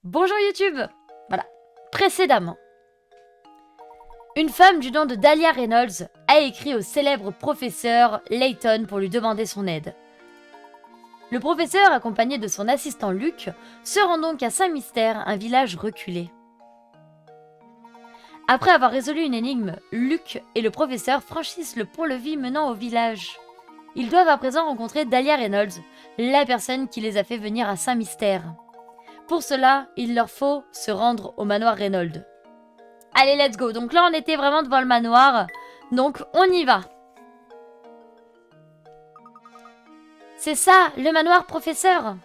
Bonjour YouTube. Voilà, précédemment. Une femme du nom de Dahlia Reynolds a écrit au célèbre professeur Layton pour lui demander son aide. Le professeur, accompagné de son assistant Luke, se rend donc à Saint-Mystère, un village reculé. Après avoir résolu une énigme, Luke et le professeur franchissent le pont-levis menant au village. Ils doivent à présent rencontrer Dahlia Reynolds, la personne qui les a fait venir à Saint-Mystère. Pour cela, il leur faut se rendre au manoir Reynolds. Allez, let's go. Donc là, on était vraiment devant le manoir. Donc, on y va. C'est ça, le manoir professeur.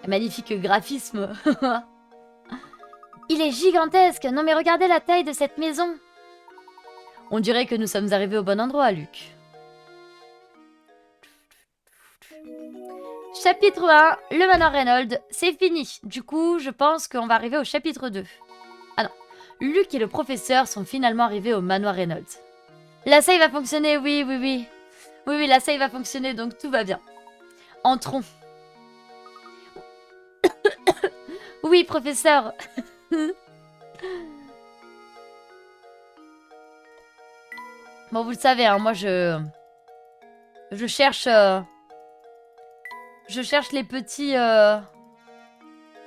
Magnifique graphisme. Il est gigantesque. Non mais regardez la taille de cette maison. On dirait que nous sommes arrivés au bon endroit, Luc. Chapitre 1, le manoir Reynolds, c'est fini. Du coup, je pense qu'on va arriver au chapitre 2. Ah non, Luke et le professeur sont finalement arrivés au manoir Reynolds. La save va fonctionner, oui, la save va fonctionner, donc tout va bien. Entrons. Oui, professeur. Bon, vous le savez, hein, moi je cherche... Je cherche les petits...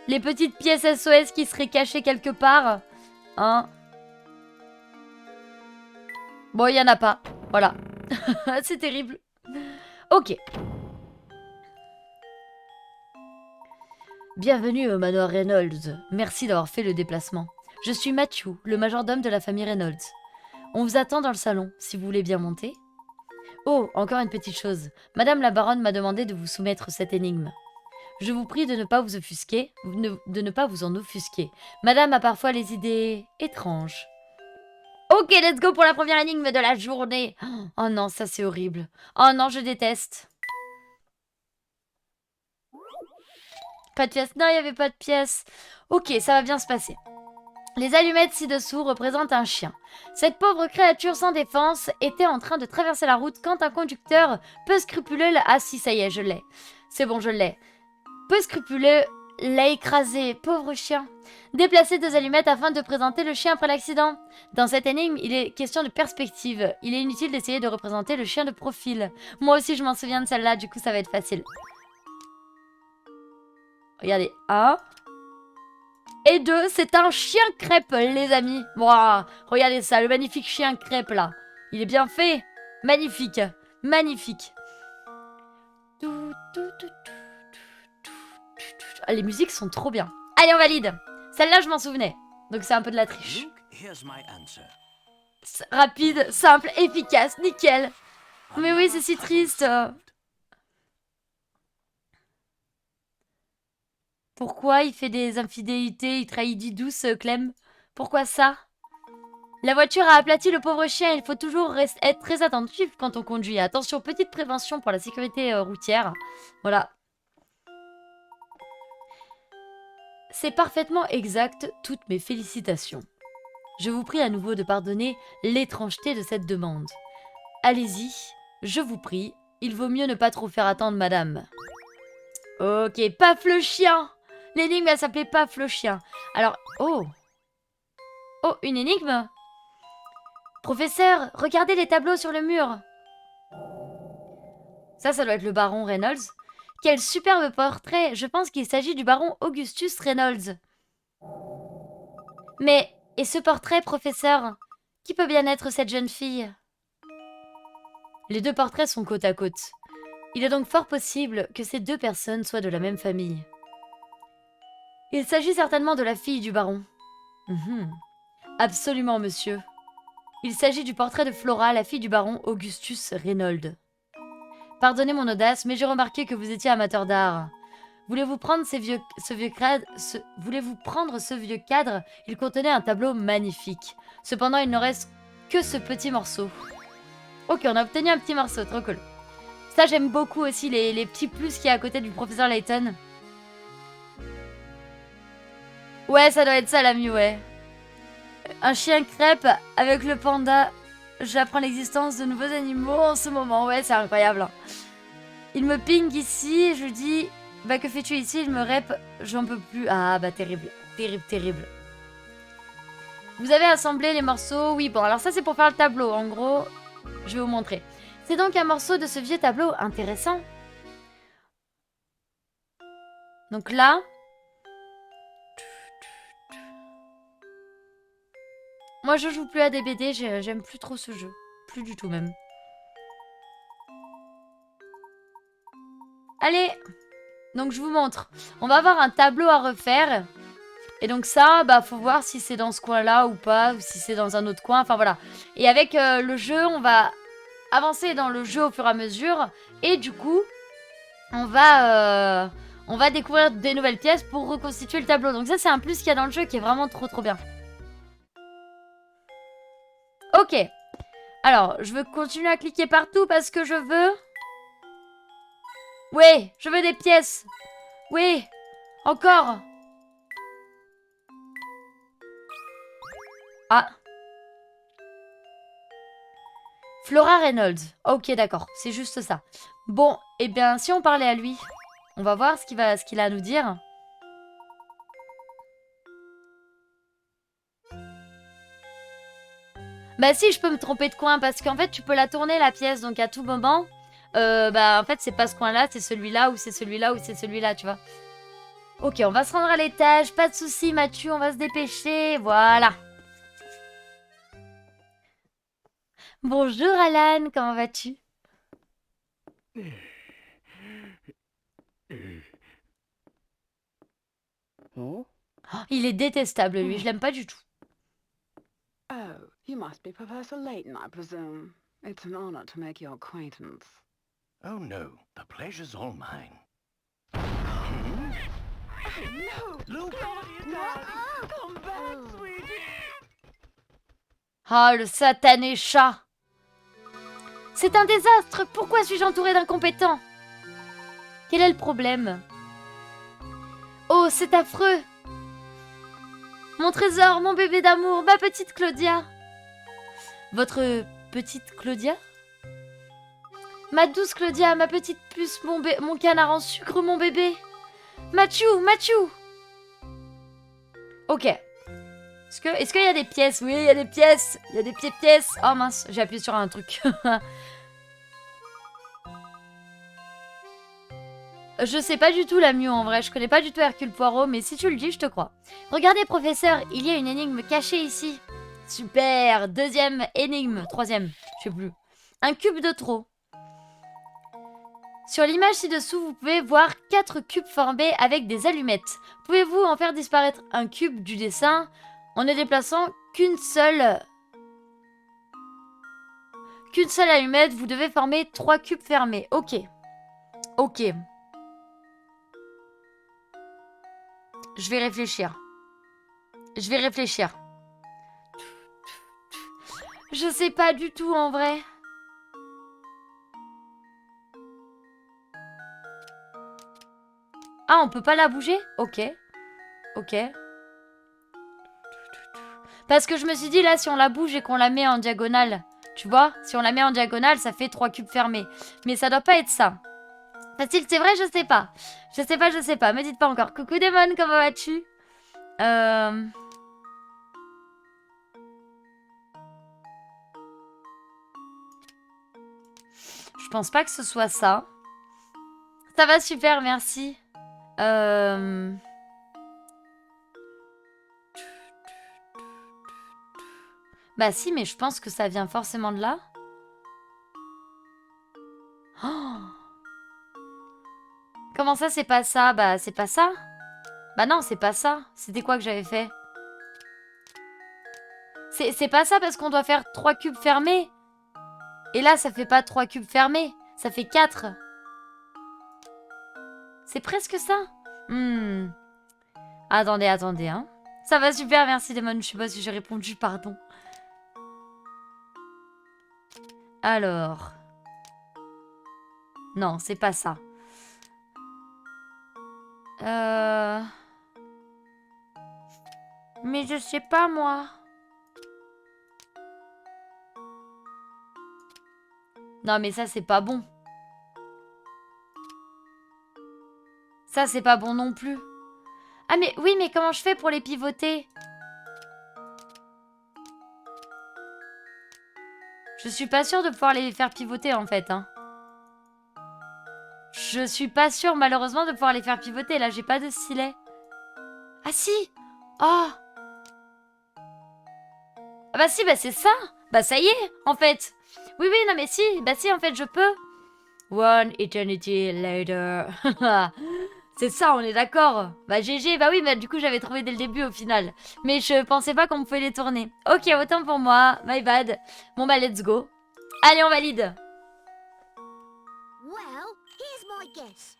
les petites pièces SOS qui seraient cachées quelque part. Hein. Bon, il n'y en a pas. Voilà. C'est terrible. Ok. Bienvenue au manoir Reynolds. Merci d'avoir fait le déplacement. Je suis Matthew, le majordome de la famille Reynolds. On vous attend dans le salon, si vous voulez bien monter. Oh, encore une petite chose. Madame la baronne m'a demandé de vous soumettre cette énigme. Je vous prie de ne pas vous offusquer, de ne pas vous en offusquer. Madame a parfois les idées étranges. Ok, let's go pour la première énigme de la journée. Oh non, ça c'est horrible. Oh non, je déteste. Pas de pièce. Non, il n'y avait pas de pièce. Ok, ça va bien se passer. Les allumettes ci-dessous représentent un chien. Cette pauvre créature sans défense était en train de traverser la route quand un conducteur peu scrupuleux... Ah si, ça y est, je l'ai. C'est bon, je l'ai. Peu scrupuleux l'a écrasé, pauvre chien. Déplacer 2 allumettes afin de présenter le chien après l'accident. Dans cette énigme, il est question de perspective. Il est inutile d'essayer de représenter le chien de profil. Moi aussi, je m'en souviens de celle-là, du coup, ça va être facile. Regardez, 1... Et 2, c'est un chien crêpe, les amis. Wow, regardez ça, le magnifique chien crêpe, là. Il est bien fait. Magnifique. Magnifique. Ah, les musiques sont trop bien. Allez, on valide. Celle-là, je m'en souvenais. Donc, c'est un peu de la triche. Rapide, simple, efficace, nickel. Mais oui, c'est si triste. Pourquoi il fait des infidélités, il trahit Didouce, Clem? Pourquoi ça? La voiture a aplati le pauvre chien, il faut toujours être très attentif quand on conduit. Attention, petite prévention pour la sécurité routière. Voilà. C'est parfaitement exact, toutes mes félicitations. Je vous prie à nouveau de pardonner l'étrangeté de cette demande. Allez-y, je vous prie, il vaut mieux ne pas trop faire attendre madame. Ok, paf le chien! L'énigme, elle s'appelait paf le chien. Alors, oh! Oh, une énigme? Professeur, regardez les tableaux sur le mur. Ça doit être le baron Reynolds. Quel superbe portrait! Je pense qu'il s'agit du baron Augustus Reynolds. Mais, et ce portrait, professeur? Qui peut bien être cette jeune fille? Les 2 portraits sont côte à côte. Il est donc fort possible que ces 2 personnes soient de la même famille. Il s'agit certainement de la fille du baron. Absolument, monsieur. Il s'agit du portrait de Flora, la fille du baron Augustus Reynolds. Pardonnez mon audace, mais j'ai remarqué que vous étiez amateur d'art. Voulez-vous prendre ce vieux cadre? Il contenait un tableau magnifique. Cependant, il ne reste que ce petit morceau. Ok, on a obtenu un petit morceau, trop cool. Ça, j'aime beaucoup aussi les petits plus qu'il y a à côté du professeur Layton. Ouais, ça doit être ça, l'ami, ouais. Un chien crêpe avec le panda. J'apprends l'existence de nouveaux animaux en ce moment. Ouais, c'est incroyable. Il me ping ici, je lui dis... Bah que fais-tu ici? Je me rep, j'en peux plus. Ah bah terrible, terrible, terrible. Vous avez assemblé les morceaux? Oui, bon alors ça c'est pour faire le tableau. En gros, je vais vous montrer. C'est donc un morceau de ce vieux tableau intéressant. Donc là... Moi je joue plus à des BD, j'aime plus trop ce jeu. Plus du tout même. Allez! Donc je vous montre. On va avoir un tableau à refaire. Et donc ça, bah faut voir si c'est dans ce coin-là ou pas, ou si c'est dans un autre coin, enfin voilà. Et avec le jeu, on va avancer dans le jeu au fur et à mesure. Et du coup, on va découvrir des nouvelles pièces pour reconstituer le tableau. Donc ça, c'est un plus qu'il y a dans le jeu qui est vraiment trop trop bien. Ok. Alors, je veux continuer à cliquer partout parce que je veux... Oui, je veux des pièces. Oui, encore. Ah. Flora Reynolds. Ok, d'accord. C'est juste ça. Bon, eh bien, si on parlait à lui, on va voir ce qu'il a à nous dire. Bah si, je peux me tromper de coin, parce qu'en fait, tu peux la tourner, la pièce, donc à tout moment... bah en fait, c'est pas ce coin-là, c'est celui-là, ou c'est celui-là, ou c'est celui-là, tu vois. Ok, on va se rendre à l'étage, pas de soucis, Mathieu, on va se dépêcher, voilà. Bonjour Alan, comment vas-tu? Oh? Oh, il est détestable, lui, je l'aime pas du tout. Oh, you must be Professor Layton, I presume. It's an honor to make your acquaintance. Oh no, the pleasure's all mine. No! Luke! Come back, sweetie! Oh, le satané chat! C'est un désastre! Pourquoi suis-je entourée d'incompétents? Quel est le problème? Oh, c'est affreux! Mon trésor, mon bébé d'amour, ma petite Claudia! Votre petite Claudia? Ma douce Claudia, ma petite puce, mon canard en sucre, mon bébé! Mathieu, Mathieu! Ok. Est-ce qu'il y a des pièces? Oui, il y a des pièces! Il y a des pièces! Oh mince, j'ai appuyé sur un truc. Je sais pas du tout la Mew en vrai, je connais pas du tout Hercule Poirot, mais si tu le dis, je te crois. Regardez professeur, il y a une énigme cachée ici. Super, deuxième énigme, troisième, je sais plus. Un cube de trop. Sur l'image ci-dessous, vous pouvez voir 4 cubes formés avec des allumettes. Pouvez-vous en faire disparaître un cube du dessin en ne déplaçant qu'une seule allumette? Vous devez former 3 cubes fermés. Ok. Ok. Je vais réfléchir. Je vais réfléchir. Je sais pas du tout en vrai. Ah, on peut pas la bouger? Ok. Ok. Parce que je me suis dit là, si on la bouge et qu'on la met en diagonale, tu vois, si on la met en diagonale, ça fait 3 cubes fermés. Mais ça doit pas être ça. Facile, c'est vrai, je sais pas. Je sais pas, je sais pas. Me dites pas encore. Coucou Demon, comment vas-tu? Je pense pas que ce soit ça. Ça va super, merci. Bah si, mais je pense que ça vient forcément de là. Oh, comment ça, c'est pas ça? Bah, c'est pas ça. Bah non, c'est pas ça. C'était quoi que j'avais fait? C'est pas ça parce qu'on doit faire 3 cubes fermés. Et là, ça fait pas 3 cubes fermés. Ça fait 4. C'est presque ça. Attendez, attendez, hein. Ça va super, merci Demon. Je sais pas si j'ai répondu, pardon. Alors... Non, c'est pas ça. Mais je sais pas, moi. Non, mais ça, c'est pas bon. Ça, c'est pas bon non plus. Ah, mais oui, mais comment je fais pour les pivoter? Je suis pas sûre de pouvoir les faire pivoter, en fait. Hein. Je suis pas sûre, malheureusement, de pouvoir les faire pivoter. Là, j'ai pas de stylet. Ah, si! Oh! Ah bah si, bah c'est ça! Bah ça y est, en fait! Oui, oui, non mais si, bah si, en fait, je peux. One eternity later. C'est ça, on est d'accord. Bah GG, bah oui, bah du coup j'avais trouvé dès le début au final. Mais je pensais pas qu'on pouvait les tourner. Ok, autant pour moi, my bad. Bon bah let's go. Allez, on valide. Well, here's my guess.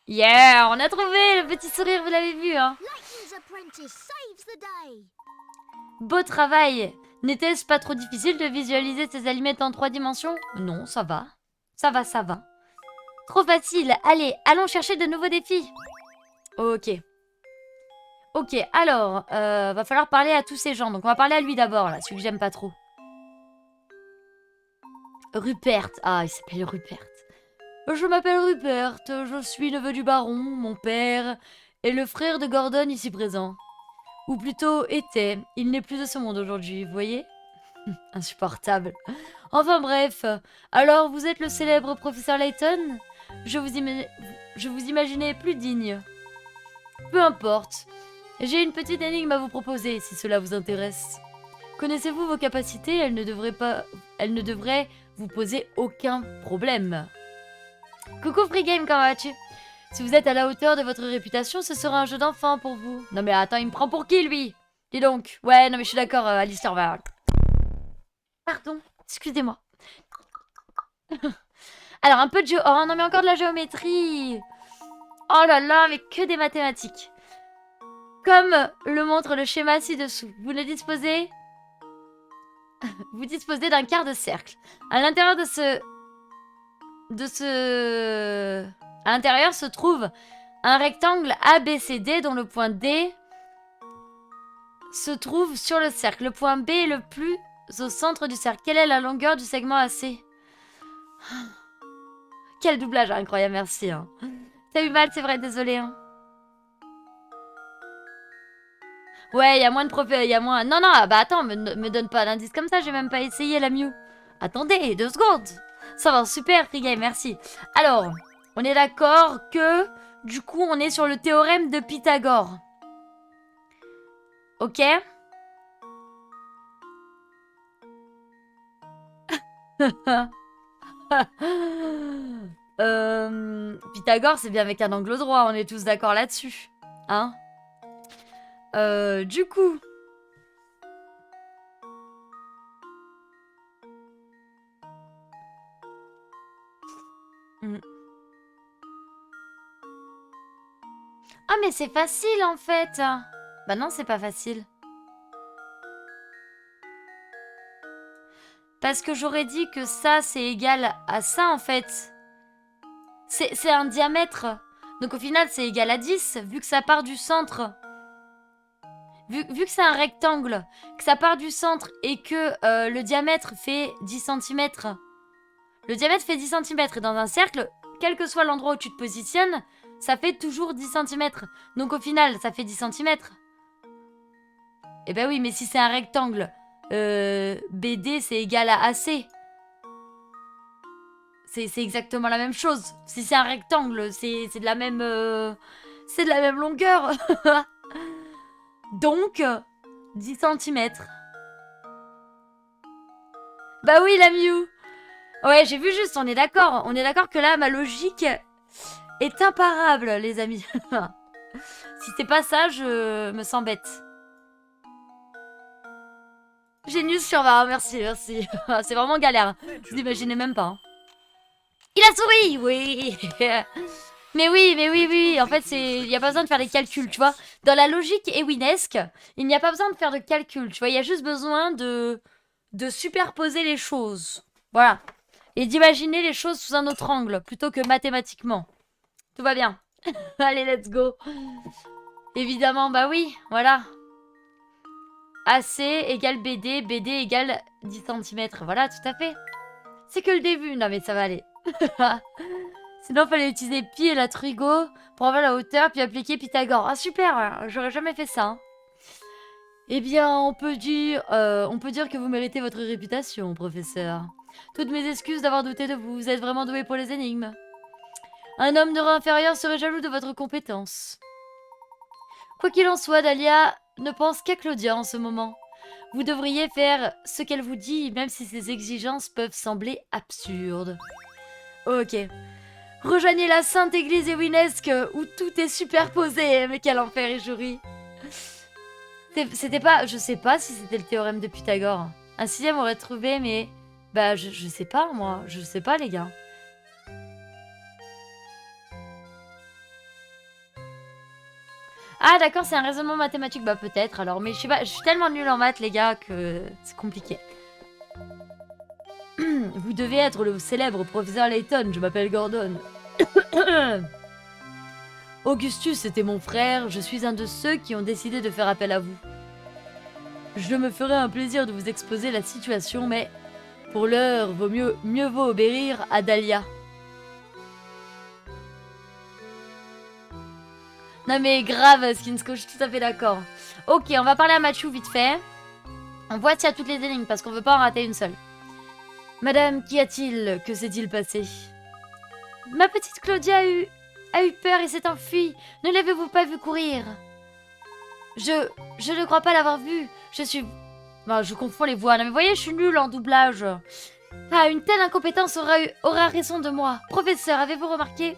Yeah, on a trouvé le petit sourire, vous l'avez vu, hein. Layton's apprentice saves the day. Beau travail. N'était-ce pas trop difficile de visualiser ces allumettes en 3 dimensions? Non, ça va. Ça va, ça va. Trop facile. Allez, allons chercher de nouveaux défis. Ok. Ok, alors, va falloir parler à tous ces gens. Donc on va parler à lui d'abord, là, celui que j'aime pas trop. Rupert. Ah, il s'appelle Rupert. Je m'appelle Rupert, je suis neveu du baron, mon père, et le frère de Gordon ici présent. Ou plutôt était, il n'est plus de ce monde aujourd'hui, vous voyez? Insupportable. Enfin bref, alors vous êtes le célèbre professeur Layton? Je vous imaginais plus digne. Peu importe. J'ai une petite énigme à vous proposer, si cela vous intéresse. Connaissez-vous vos capacités? Elles ne devraient vous poser aucun problème. Coucou Free Game, comment vas-tu? Si vous êtes à la hauteur de votre réputation, ce sera un jeu d'enfant pour vous. Non mais attends, il me prend pour qui lui? Dis donc. Ouais, non mais je suis d'accord, Alistair va... Pardon, excusez-moi. Alors, un peu de oh non mais encore de la géométrie. Oh là là, mais que des mathématiques. Comme le montre le schéma ci-dessous, vous disposez d'un quart de cercle. À l'intérieur à l'intérieur se trouve un rectangle ABCD dont le point D se trouve sur le cercle. Le point B est le plus au centre du cercle. Quelle est la longueur du segment AC? Quel doublage incroyable, merci. Hein. T'as eu mal, c'est vrai, désolé. Hein. Ouais, il y a moins de il y a moins... Non, non, bah attends, me donne pas d'indice comme ça, j'ai même pas essayé la Mew. Attendez, 2 secondes. Ça va, super, Free Game, merci. Alors, on est d'accord que, du coup, on est sur le théorème de Pythagore. Ok. Pythagore, c'est bien avec un angle droit, on est tous d'accord là-dessus. Hein? Du coup... Ah mais c'est facile en fait. Bah non, c'est pas facile. Parce que j'aurais dit que ça c'est égal à ça en fait. C'est un diamètre. Donc au final c'est égal à 10 vu que ça part du centre. Vu que c'est un rectangle, que ça part du centre et que le diamètre fait 10 cm. Le diamètre fait 10 cm et dans un cercle, quel que soit l'endroit où tu te positionnes, ça fait toujours 10 cm. Donc au final, ça fait 10 cm. Eh ben oui, mais si c'est un rectangle, BD c'est égal à AC. C'est exactement la même chose. Si c'est un rectangle, c'est de la même... c'est de la même longueur. Donc, 10 cm. Bah oui, la Mew. Ouais, j'ai vu juste, on est d'accord. On est d'accord que là, ma logique est imparable, les amis. Si c'est pas ça, je me sens bête. Génius sur VAR, merci, merci. C'est vraiment galère. Vous imaginez même pas. Hein. Il a souri, oui. Mais oui, oui. En fait, il n'y a pas besoin de faire des calculs, tu vois. Dans la logique ewinesque, il n'y a pas besoin de faire de calculs, tu vois. Il y a juste besoin de superposer les choses. Voilà. Et d'imaginer les choses sous un autre angle, plutôt que mathématiquement. Tout va bien. Allez, let's go. Évidemment, bah oui, voilà. AC égale BD, BD égale 10 cm. Voilà, tout à fait. C'est que le début. Non, mais ça va aller. Sinon, fallait utiliser pi et la trigo pour avoir la hauteur, puis appliquer Pythagore. Ah, super, hein, j'aurais jamais fait ça. Hein. Eh bien, on peut dire que vous méritez votre réputation, professeur. Toutes mes excuses d'avoir douté de vous. Vous êtes vraiment doué pour les énigmes. Un homme de rang inférieur serait jaloux de votre compétence. Quoi qu'il en soit, Dahlia ne pense qu'à Claudia en ce moment. Vous devriez faire ce qu'elle vous dit, même si ses exigences peuvent sembler absurdes. Ok. Rejoignez la Sainte Église Ewinesque où tout est superposé. Mais quel enfer, Ijuri. C'était pas... Je sais pas si c'était le théorème de Pythagore. Un sixième aurait trouvé, mais... Bah, je sais pas, moi. Je sais pas, les gars. Ah, d'accord, c'est un raisonnement mathématique. Bah, peut-être, alors. Mais je sais pas, je suis tellement nulle en maths, les gars, que c'est compliqué. Vous devez être le célèbre professeur Layton. Je m'appelle Gordon. Augustus était mon frère, je suis un de ceux qui ont décidé de faire appel à vous. Je me ferai un plaisir de vous exposer la situation, mais pour l'heure, mieux vaut obéir à Dahlia. Non mais grave, Skinsko, je suis tout à fait d'accord. Ok, on va parler à Machu vite fait. On voit s'il y a toutes les énigmes, parce qu'on veut pas en rater une seule. Madame, qu'y a-t-il? Que s'est-il passé? Ma petite Claudia a eu peur et s'est enfuie. Ne l'avez-vous pas vu courir? Je ne crois pas l'avoir vue. Je confonds les voix. Non, mais vous voyez, je suis nulle en doublage. Ah, une telle incompétence aura raison de moi. Professeur, avez-vous remarqué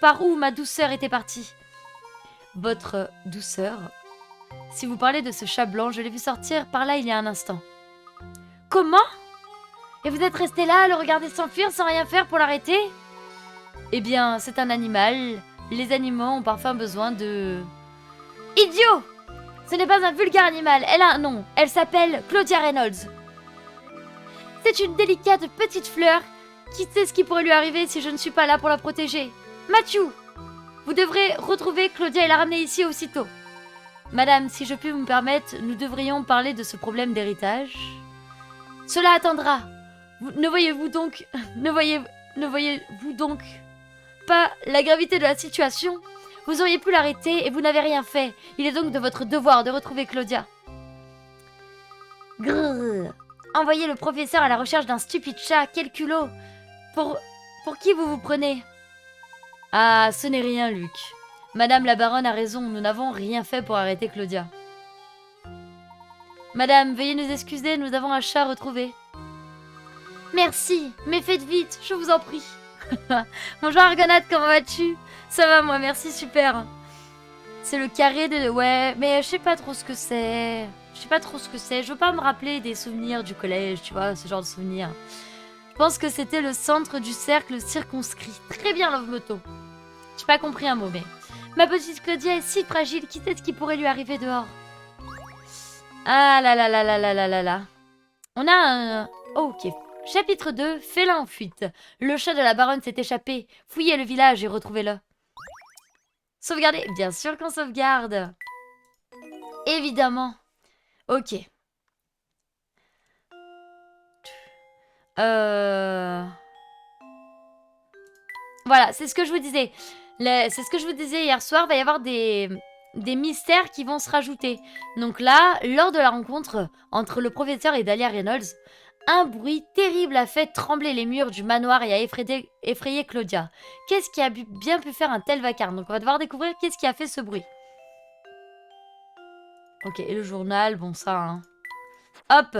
par où ma douceur était partie? Votre douceur? Si vous parlez de ce chat blanc, je l'ai vu sortir par là il y a un instant. Comment? Et vous êtes resté là à le regarder s'enfuir sans rien faire pour l'arrêter? Eh bien, c'est un animal. Les animaux ont parfois besoin de... Idiot! Ce n'est pas un vulgaire animal. Elle a un nom. Elle s'appelle Claudia Reynolds. C'est une délicate petite fleur. Qui sait ce qui pourrait lui arriver si je ne suis pas là pour la protéger? Mathieu, vous devrez retrouver Claudia et la ramener ici aussitôt. Madame, si je puis me permettre, nous devrions parler de ce problème d'héritage. Cela attendra. Ne voyez-vous donc pas la gravité de la situation? Vous auriez pu l'arrêter et vous n'avez rien fait. Il est donc de votre devoir de retrouver Claudia. Grrr. Envoyez le professeur à la recherche d'un stupide chat. Quel culot. Pour qui vous vous prenez? Ah, ce n'est rien, Luc. Madame la baronne a raison. Nous n'avons rien fait pour arrêter Claudia. Madame, veuillez nous excuser. Nous avons un chat retrouvé. Merci, mais faites vite, je vous en prie. Bonjour Argonaute, comment vas-tu? Ça va moi, merci, super. C'est le carré de... Ouais, mais je sais pas trop ce que c'est. Je veux pas me rappeler des souvenirs du collège, tu vois, ce genre de souvenirs. Je pense que c'était le centre du cercle circonscrit. Très bien, Love Moto. J'ai pas compris un mot, mais... Ma petite Claudia est si fragile, qui sait ce qui pourrait lui arriver dehors? Ah là là là là là là là là. On a un... Oh, ok. Chapitre 2, félin en fuite. Le chat de la baronne s'est échappé. Fouillez le village et retrouvez-le. Sauvegardez. Bien sûr qu'on sauvegarde. Évidemment. Ok. Voilà, c'est ce que je vous disais. C'est ce que je vous disais hier soir. Il va y avoir des mystères qui vont se rajouter. Donc là, lors de la rencontre entre le professeur et Dahlia Reynolds, un bruit terrible a fait trembler les murs du manoir et a effrayé Claudia. Qu'est-ce qui a bien pu faire un tel vacarme? Donc on va devoir découvrir qu'est-ce qui a fait ce bruit. Ok, et le journal, bon ça, hein. Hop.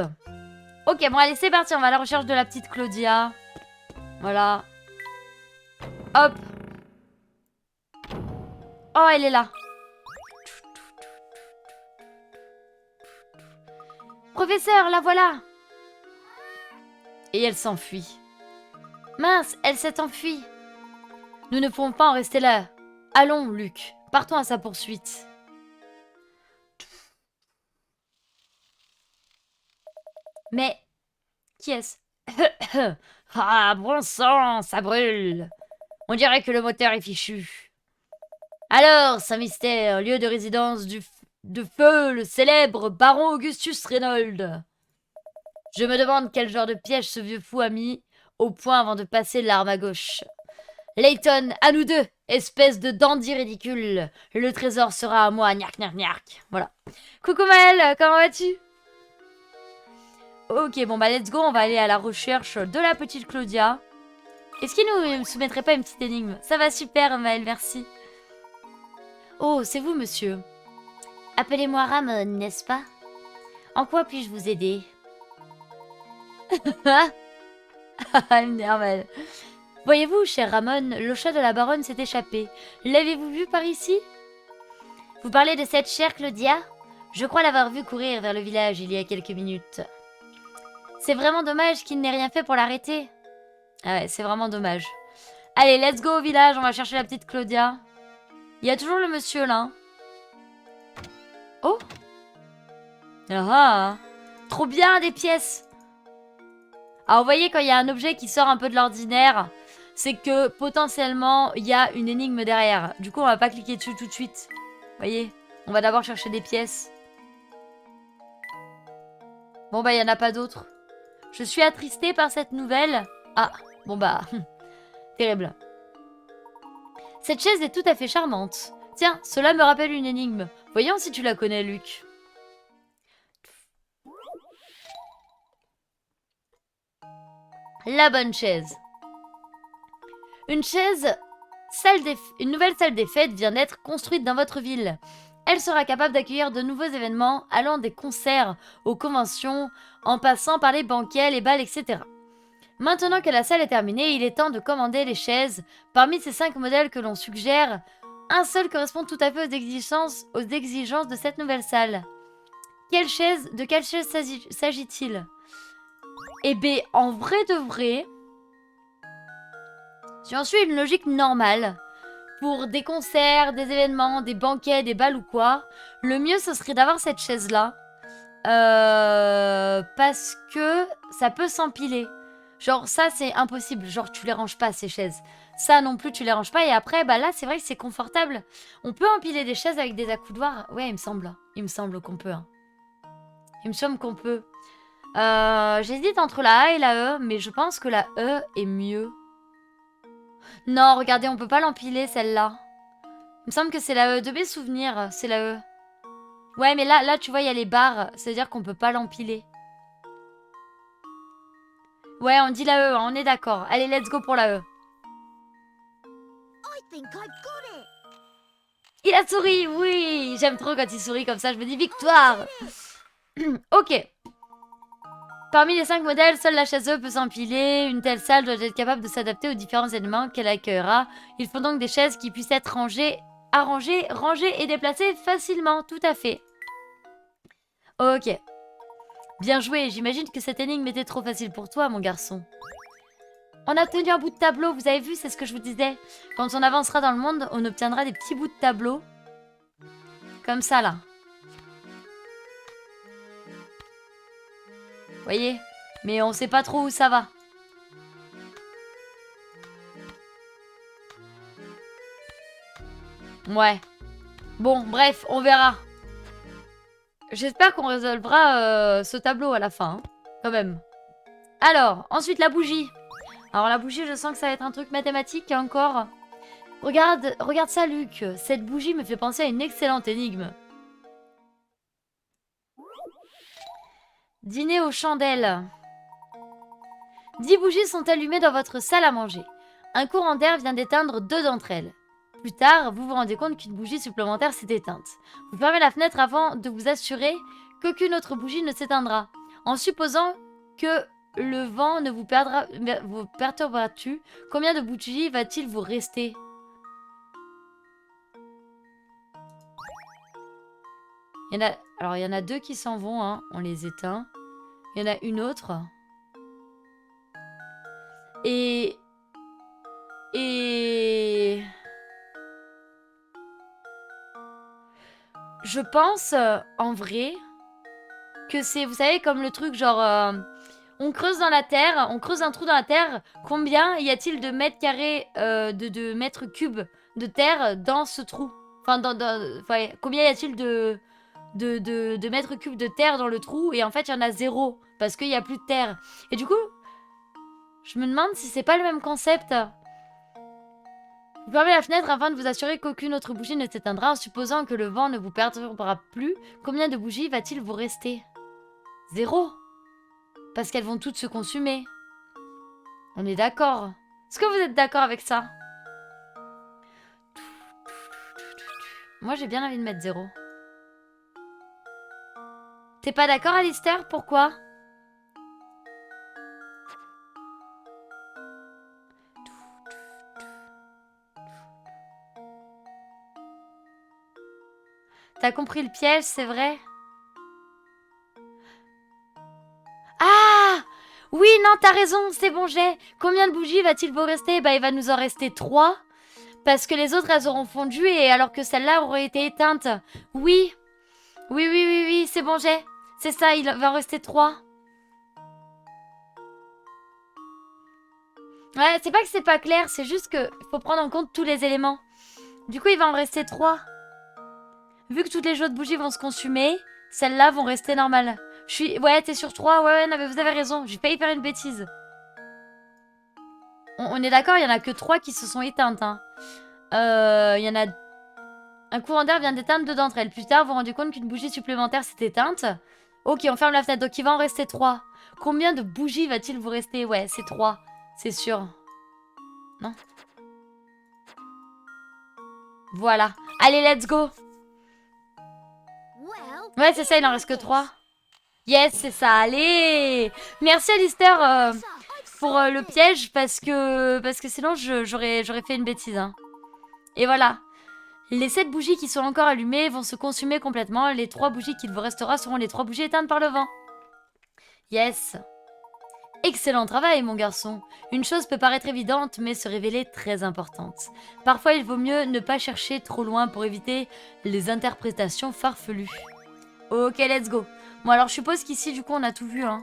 Ok, bon allez, c'est parti, on va à la recherche de la petite Claudia. Voilà. Hop. Oh, elle est là. Professeur, la voilà. Et elle s'enfuit. Mince, elle s'est enfuie. Nous ne pouvons pas en rester là. Allons, Luc, partons à sa poursuite. Mais, qui est-ce? Ah, bon sang, ça brûle. On dirait que le moteur est fichu. Alors, Saint-Mystère, lieu de résidence de feu, le célèbre baron Augustus Reynolds. Je me demande quel genre de piège ce vieux fou a mis au point avant de passer l'arme à gauche. Layton, à nous deux, espèce de dandy ridicule. Le trésor sera à moi, gnac gnac gnac. Voilà. Coucou Maëlle, comment vas-tu? Ok, bon bah let's go, on va aller à la recherche de la petite Claudia. Est-ce qu'il nous soumettrait pas une petite énigme? Ça va super Maëlle, merci. Oh, c'est vous monsieur. Appelez-moi Ramon, n'est-ce pas? En quoi puis-je vous aider? Ah, elle. Voyez-vous, cher Ramon, le chat de la baronne s'est échappé. L'avez-vous vu par ici? Vous parlez de cette chère Claudia? Je crois l'avoir vue courir vers le village il y a quelques minutes. C'est vraiment dommage qu'il n'ait rien fait pour l'arrêter. Ah ouais, c'est vraiment dommage. Allez, let's go au village, on va chercher la petite Claudia. Il y a toujours le monsieur là. Oh! Ah! Trop bien, des pièces! Alors, vous voyez, quand il y a un objet qui sort un peu de l'ordinaire, c'est que potentiellement, il y a une énigme derrière. Du coup, on va pas cliquer dessus tout de suite. Vous voyez? On va d'abord chercher des pièces. Bon, bah, il n'y en a pas d'autres. Je suis attristée par cette nouvelle. Ah, bon bah, terrible. Cette chaise est tout à fait charmante. Tiens, cela me rappelle une énigme. Voyons si tu la connais, Luc. La bonne chaise. Une nouvelle salle des fêtes vient d'être construite dans votre ville. Elle sera capable d'accueillir de nouveaux événements allant des concerts aux conventions, en passant par les banquets, les balles, etc. Maintenant que la salle est terminée, il est temps de commander les chaises. Parmi ces 5 modèles que l'on suggère, un seul correspond tout à fait aux exigences de cette nouvelle salle. De quelle chaise s'agit-il? Eh bien, en vrai de vrai, si on suit une logique normale, pour des concerts, des événements, des banquets, des balles ou quoi, le mieux ce serait d'avoir cette chaise-là. Parce que ça peut s'empiler. Genre ça c'est impossible, genre tu les ranges pas ces chaises. Ça non plus tu les ranges pas et après bah là c'est vrai que c'est confortable. On peut empiler des chaises avec des accoudoirs. Ouais il me semble qu'on peut. Hein. Il me semble qu'on peut. J'hésite entre la A et la E, mais je pense que la E est mieux. Non, regardez, on peut pas l'empiler, celle-là. Il me semble que c'est la E. De mes souvenirs, c'est la E. Ouais, mais là, tu vois, il y a les barres. C'est-à-dire qu'on peut pas l'empiler. Ouais, on dit la E, hein, on est d'accord. Allez, let's go pour la E. I think I've got it. Il a souri, oui. J'aime trop quand il sourit comme ça, je me dis victoire. Ok. Parmi les 5 modèles, seule la chaise E peut s'empiler. Une telle salle doit être capable de s'adapter aux différents éléments qu'elle accueillera. Il faut donc des chaises qui puissent être arrangées et déplacées facilement. Tout à fait. Ok. Bien joué. J'imagine que cette énigme était trop facile pour toi, mon garçon. On a obtenu un bout de tableau. Vous avez vu, c'est ce que je vous disais. Quand on avancera dans le monde, on obtiendra des petits bouts de tableau. Comme ça, là. Voyez, mais on sait pas trop où ça va. Ouais. Bon, bref, on verra. J'espère qu'on résolvera ce tableau à la fin, hein, quand même. Alors, ensuite la bougie. Alors la bougie, je sens que ça va être un truc mathématique encore. Regarde ça, Luc. Cette bougie me fait penser à une excellente énigme. Dîner aux chandelles. 10 bougies sont allumées dans votre salle à manger. Un courant d'air vient d'éteindre 2 d'entre elles. Plus tard, vous vous rendez compte qu'une bougie supplémentaire s'est éteinte. Vous fermez la fenêtre avant de vous assurer qu'aucune autre bougie ne s'éteindra. En supposant que le vent ne vous perturbera-tu, combien de bougies va-t-il vous rester? Alors, il y en a 2 qui s'en vont, hein. On les éteint. Il y en a une autre. Et... Je pense, en vrai, que c'est, vous savez, comme le truc genre... on creuse dans la terre, on creuse un trou dans la terre. Combien y a-t-il de mètres carrés, de mètres cubes de terre dans ce trou? Enfin, combien y a-t-il de mètres cubes de terre dans le trou? Et en fait, il y en a 0, parce qu'il n'y a plus de terre. Et du coup, je me demande si c'est pas le même concept. Vous fermez la fenêtre afin de vous assurer qu'aucune autre bougie ne s'éteindra en supposant que le vent ne vous perturbera plus. Combien de bougies va-t-il vous rester? 0. Parce qu'elles vont toutes se consumer. On est d'accord. Est-ce que vous êtes d'accord avec ça? Moi, j'ai bien envie de mettre 0. T'es pas d'accord, Alistair? Pourquoi? T'as compris le piège, c'est vrai? Ah! Oui, non, t'as raison, c'est bon, j'ai. Combien de bougies va-t-il vous rester? Bah, il va nous en rester 3. Parce que les autres, elles auront fondu, et alors que celle-là aurait été éteinte. Oui. Oui, c'est bon, j'ai. C'est ça, il va en rester 3. Ouais, c'est pas que c'est pas clair, c'est juste que faut prendre en compte tous les éléments. Du coup, il va en rester 3. Vu que toutes les autres bougies vont se consumer, celles-là vont rester normales. Ouais, t'es sur 3. Ouais, non, mais vous avez raison. J'ai failli faire une bêtise. On est d'accord, il y en a que 3 qui se sont éteintes. Hein. Il y en a... Un courant d'air vient d'éteindre 2 d'entre elles. Plus tard, vous vous rendez compte qu'une bougie supplémentaire s'est éteinte. Ok, on ferme la fenêtre. Donc, il va en rester 3. Combien de bougies va-t-il vous rester? Ouais, c'est 3. C'est sûr. Non? Voilà. Allez, let's go. Ouais, c'est ça, il en reste que 3. Yes, c'est ça, allez. Merci Alistair pour le piège, parce que sinon j'aurais fait une bêtise. Hein. Et voilà. Les 7 bougies qui sont encore allumées vont se consumer complètement. Les 3 bougies qu'il vous restera seront les 3 bougies éteintes par le vent. Yes. Excellent travail, mon garçon. Une chose peut paraître évidente, mais se révéler très importante. Parfois, il vaut mieux ne pas chercher trop loin pour éviter les interprétations farfelues. Ok, let's go. Bon, alors je suppose qu'ici, du coup, on a tout vu, hein.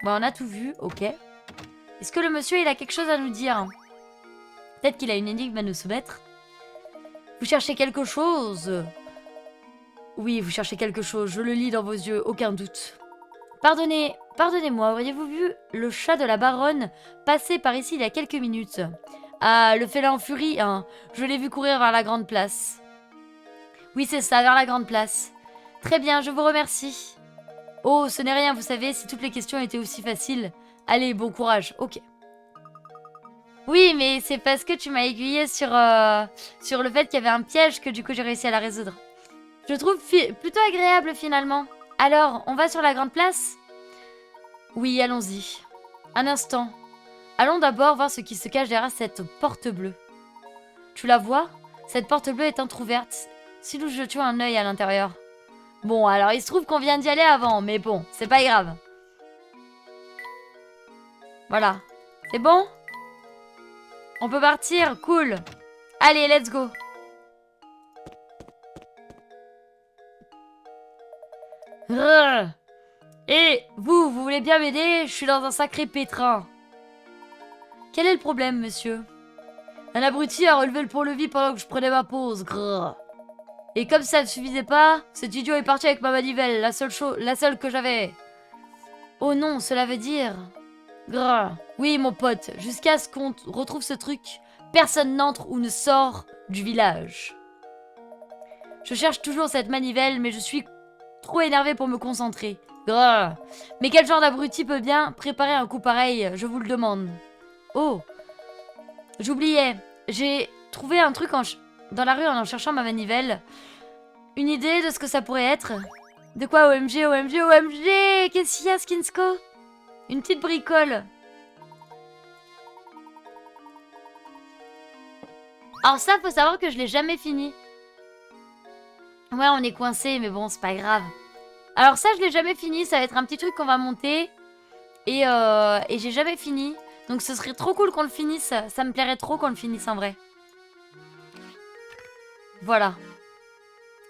Bon, on a tout vu, ok. Est-ce que le monsieur, il a quelque chose à nous dire? Peut-être qu'il a une énigme à nous soumettre. Vous cherchez quelque chose? Oui, vous cherchez quelque chose, je le lis dans vos yeux, aucun doute. Pardonnez-moi, auriez-vous vu le chat de la baronne passer par ici il y a quelques minutes? Ah, le félin en furie, hein. Je l'ai vu courir vers la grande place. Oui, c'est ça, vers la grande place. Très bien, je vous remercie. Oh, ce n'est rien, vous savez, si toutes les questions étaient aussi faciles. Allez, bon courage, ok. Oui, mais c'est parce que tu m'as aiguillé sur le fait qu'il y avait un piège que du coup j'ai réussi à la résoudre. Je trouve plutôt agréable finalement. Alors, on va sur la grande place? Oui, allons-y. Un instant. Allons d'abord voir ce qui se cache derrière cette porte bleue. Tu la vois? Cette porte bleue est entrouverte. Si nous jetions un œil à l'intérieur. Bon, alors il se trouve qu'on vient d'y aller avant, mais bon, c'est pas grave. Voilà. C'est bon? On peut partir? Cool. Allez, let's go. Et vous voulez bien m'aider? Je suis dans un sacré pétrin. Quel est le problème, monsieur? Un abruti a relevé le pont-levis pendant que je prenais ma pause. Grrr. Et comme ça ne suffisait pas, cet idiot est parti avec ma manivelle, la seule que j'avais. Oh non, cela veut dire... Grrr. Oui, mon pote, jusqu'à ce qu'on retrouve ce truc, personne n'entre ou ne sort du village. Je cherche toujours cette manivelle, mais je suis trop énervé pour me concentrer. Grrr. Mais quel genre d'abruti peut bien préparer un coup pareil? Je vous le demande. Oh, j'oubliais. J'ai trouvé un truc dans la rue en cherchant ma manivelle. Une idée de ce que ça pourrait être? De quoi? OMG, OMG, OMG! Qu'est-ce qu'il y a, Skinsko? Une petite bricole. Alors ça, faut savoir que je l'ai jamais fini. Ouais, on est coincé, mais bon, c'est pas grave. Alors ça, je l'ai jamais fini. Ça va être un petit truc qu'on va monter. Et j'ai jamais fini. Donc ce serait trop cool qu'on le finisse. Ça me plairait trop qu'on le finisse en vrai. Voilà.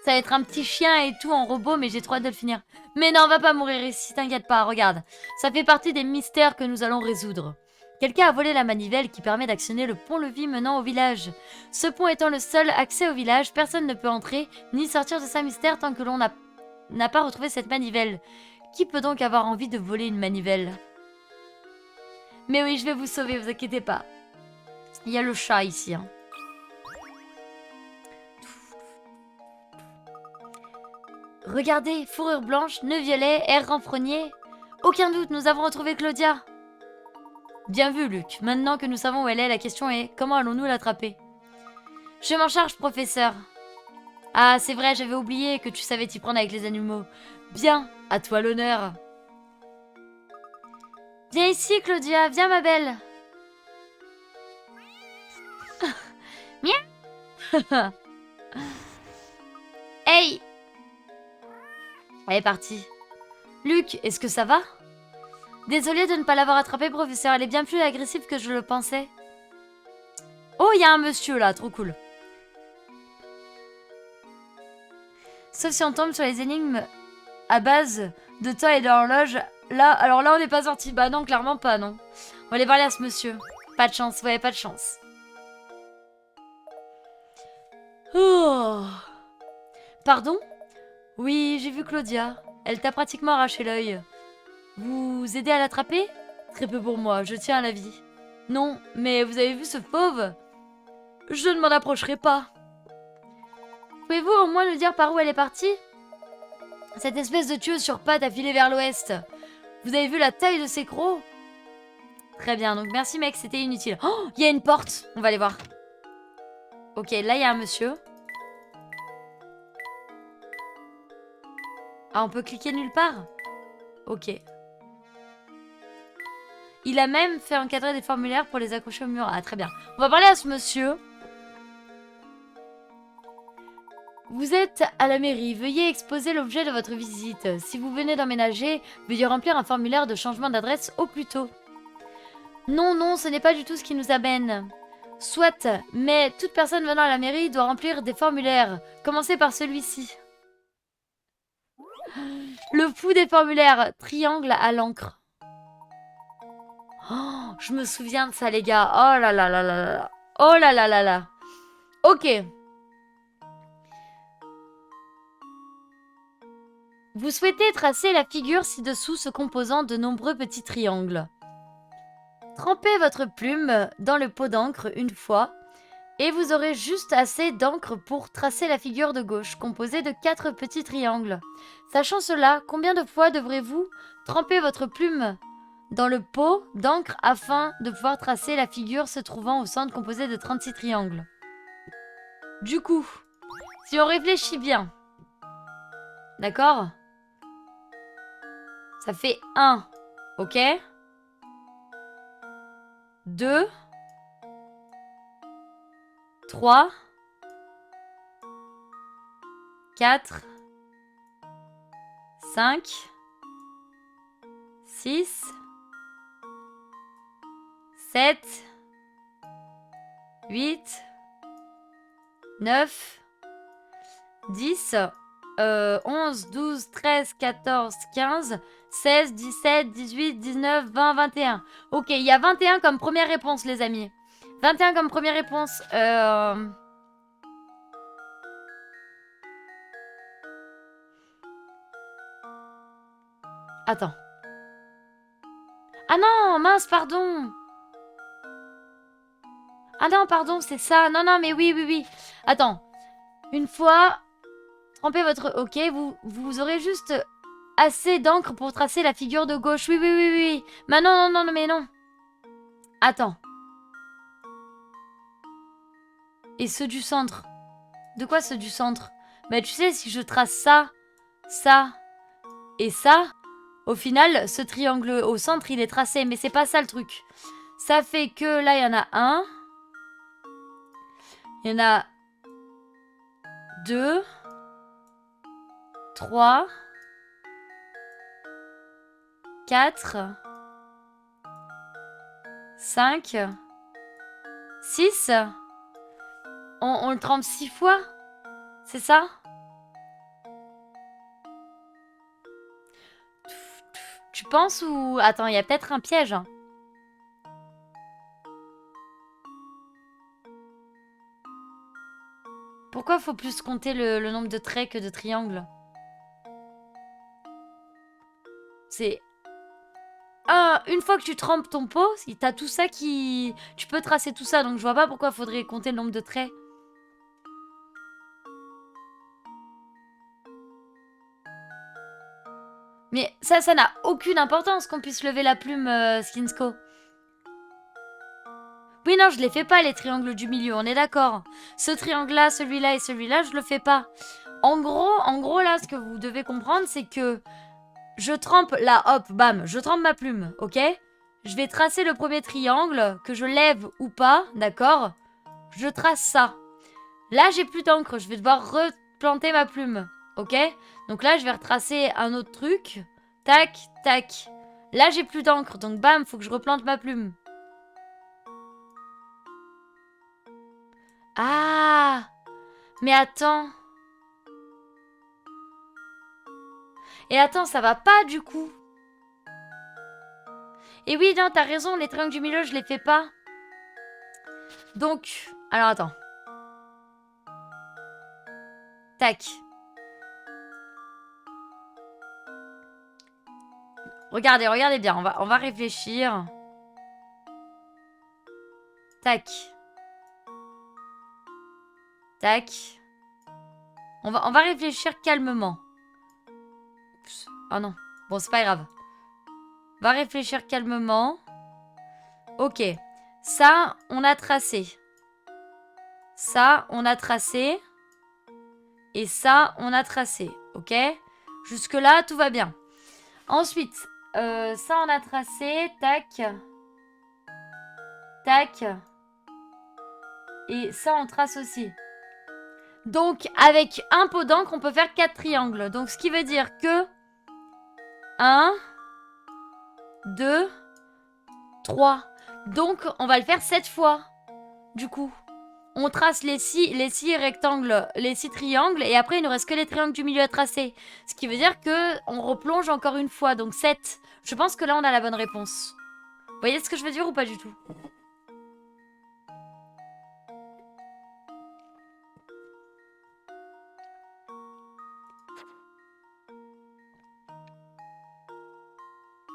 Ça va être un petit chien et tout en robot, mais j'ai trop hâte de le finir. Mais non, on va pas mourir ici, t'inquiète pas, regarde. Ça fait partie des mystères que nous allons résoudre. Quelqu'un a volé la manivelle qui permet d'actionner le pont-levis menant au village. Ce pont étant le seul accès au village, personne ne peut entrer ni sortir de sa mystère tant que l'on n'a pas retrouvé cette manivelle. Qui peut donc avoir envie de voler une manivelle? Mais oui, je vais vous sauver, vous inquiétez pas. Il y a le chat ici. Hein. Regardez, fourrure blanche, nœud violet, air renfrogné. Aucun doute, nous avons retrouvé Claudia. Bien vu, Luc. Maintenant que nous savons où elle est, la question est, comment allons-nous l'attraper? Je m'en charge, professeur. Ah, c'est vrai, j'avais oublié que tu savais t'y prendre avec les animaux. Bien, à toi l'honneur. Viens ici, Claudia, viens, ma belle. Miaou. Hey. Elle est partie. Luc, est-ce que ça va? Désolée de ne pas l'avoir attrapée, professeur. Elle est bien plus agressive que je le pensais. Oh, il y a un monsieur là, trop cool. Sauf si on tombe sur les énigmes à base de temps et d'horloge. Là, alors là, on n'est pas sorti. Bah non, clairement pas, non. On va aller parler à ce monsieur. Pas de chance, ouais, pas de chance. Oh. Pardon? Oui, j'ai vu Claudia. Elle t'a pratiquement arraché l'œil. Vous aidez à l'attraper? Très peu pour moi, je tiens à la vie. Non, mais vous avez vu ce fauve? Je ne m'en approcherai pas. Pouvez-vous au moins nous dire par où elle est partie? Cette espèce de tueuse sur pattes a filé vers l'ouest. Vous avez vu la taille de ses crocs? Très bien, donc merci mec, c'était inutile. Oh, il y a une porte. On va aller voir. Ok, là il y a un monsieur. Ah, on peut cliquer nulle part? Ok. Il a même fait encadrer des formulaires pour les accrocher au mur. Ah, très bien. On va parler à ce monsieur. Vous êtes à la mairie. Veuillez exposer l'objet de votre visite. Si vous venez d'emménager, veuillez remplir un formulaire de changement d'adresse au plus tôt. Non, non, ce n'est pas du tout ce qui nous amène. Soit, mais toute personne venant à la mairie doit remplir des formulaires. Commencez par celui-ci. Le fou des formulaires. Triangle à l'encre. Oh, je me souviens de ça, les gars. Oh là là là là là. Oh là là là là. Ok. Vous souhaitez tracer la figure ci-dessous se composant de nombreux petits triangles. Trempez votre plume dans le pot d'encre une fois et vous aurez juste assez d'encre pour tracer la figure de gauche, composée de 4 petits triangles. Sachant cela, combien de fois devrez-vous tremper votre plume dans le pot d'encre afin de pouvoir tracer la figure se trouvant au centre composé de 36 triangles? Du coup, si on réfléchit bien, d'accord? Ça fait 1, ok? 2, 3, 4, 5, 6, 7, 8, 9, 10, 11, 12, 13, 14, 15, 16, 17, 18, 19, 20, 21. Ok, il y a 21 comme première réponse, les amis. 21 comme première réponse. Attends. Ah non, mince, pardon. Ah non, pardon, c'est ça. Non, non, mais oui, oui, oui. Attends. Une fois... Trempez votre... Ok, vous aurez juste assez d'encre pour tracer la figure de gauche. Oui, oui, oui, oui. Mais non, non, non, mais non. Attends. Et ceux du centre? De quoi ceux du centre? Bah, tu sais, si je trace ça, ça et ça, au final, ce triangle au centre, il est tracé. Mais c'est pas ça le truc. Ça fait que là, il y en a un. Il y en a 2... 3, 4, 5, 6. On le trempe 6 fois? C'est ça? Tu penses ou... Attends, il y a peut-être un piège. Hein. Pourquoi faut plus compter le nombre de traits que de triangles? C'est... Ah, une fois que tu trempes ton pot, t'as tout ça qui... Tu peux tracer tout ça, donc je vois pas pourquoi faudrait compter le nombre de traits. Mais ça n'a aucune importance qu'on puisse lever la plume, Skinsko. Oui, non, je les fais pas, les triangles du milieu, on est d'accord. Ce triangle-là, celui-là et celui-là, je le fais pas. En gros, là, ce que vous devez comprendre, c'est que je trempe, là, hop, bam, je trempe ma plume, ok? Je vais tracer le premier triangle, que je lève ou pas, d'accord? Je trace ça. Là, j'ai plus d'encre, je vais devoir replanter ma plume, ok? Donc là, je vais retracer un autre truc. Tac, tac. Là, j'ai plus d'encre, donc bam, faut que je replante ma plume. Ah! Mais attends. Et attends, ça va pas du coup. Et oui, non, t'as raison, les triangles du milieu, je les fais pas. Donc, alors attends. Tac. Regardez bien, on va réfléchir. Tac. Tac. On va réfléchir calmement. Oh non. Bon, c'est pas grave. On va réfléchir calmement. Ok. Ça, on a tracé. Ça, on a tracé. Et ça, on a tracé. Ok? Jusque-là, tout va bien. Ensuite, ça, on a tracé. Tac. Tac. Et ça, on trace aussi. Donc, avec un pot d'encre, on peut faire 4 triangles. Donc, ce qui veut dire que 1, 2, 3. Donc, on va le faire 7 fois. Du coup, on trace les 6 rectangles, les 6 triangles. Et après, il ne nous reste que les triangles du milieu à tracer. Ce qui veut dire que on replonge encore une fois. Donc, 7. Je pense que là, on a la bonne réponse. Vous voyez ce que je veux dire ou pas du tout?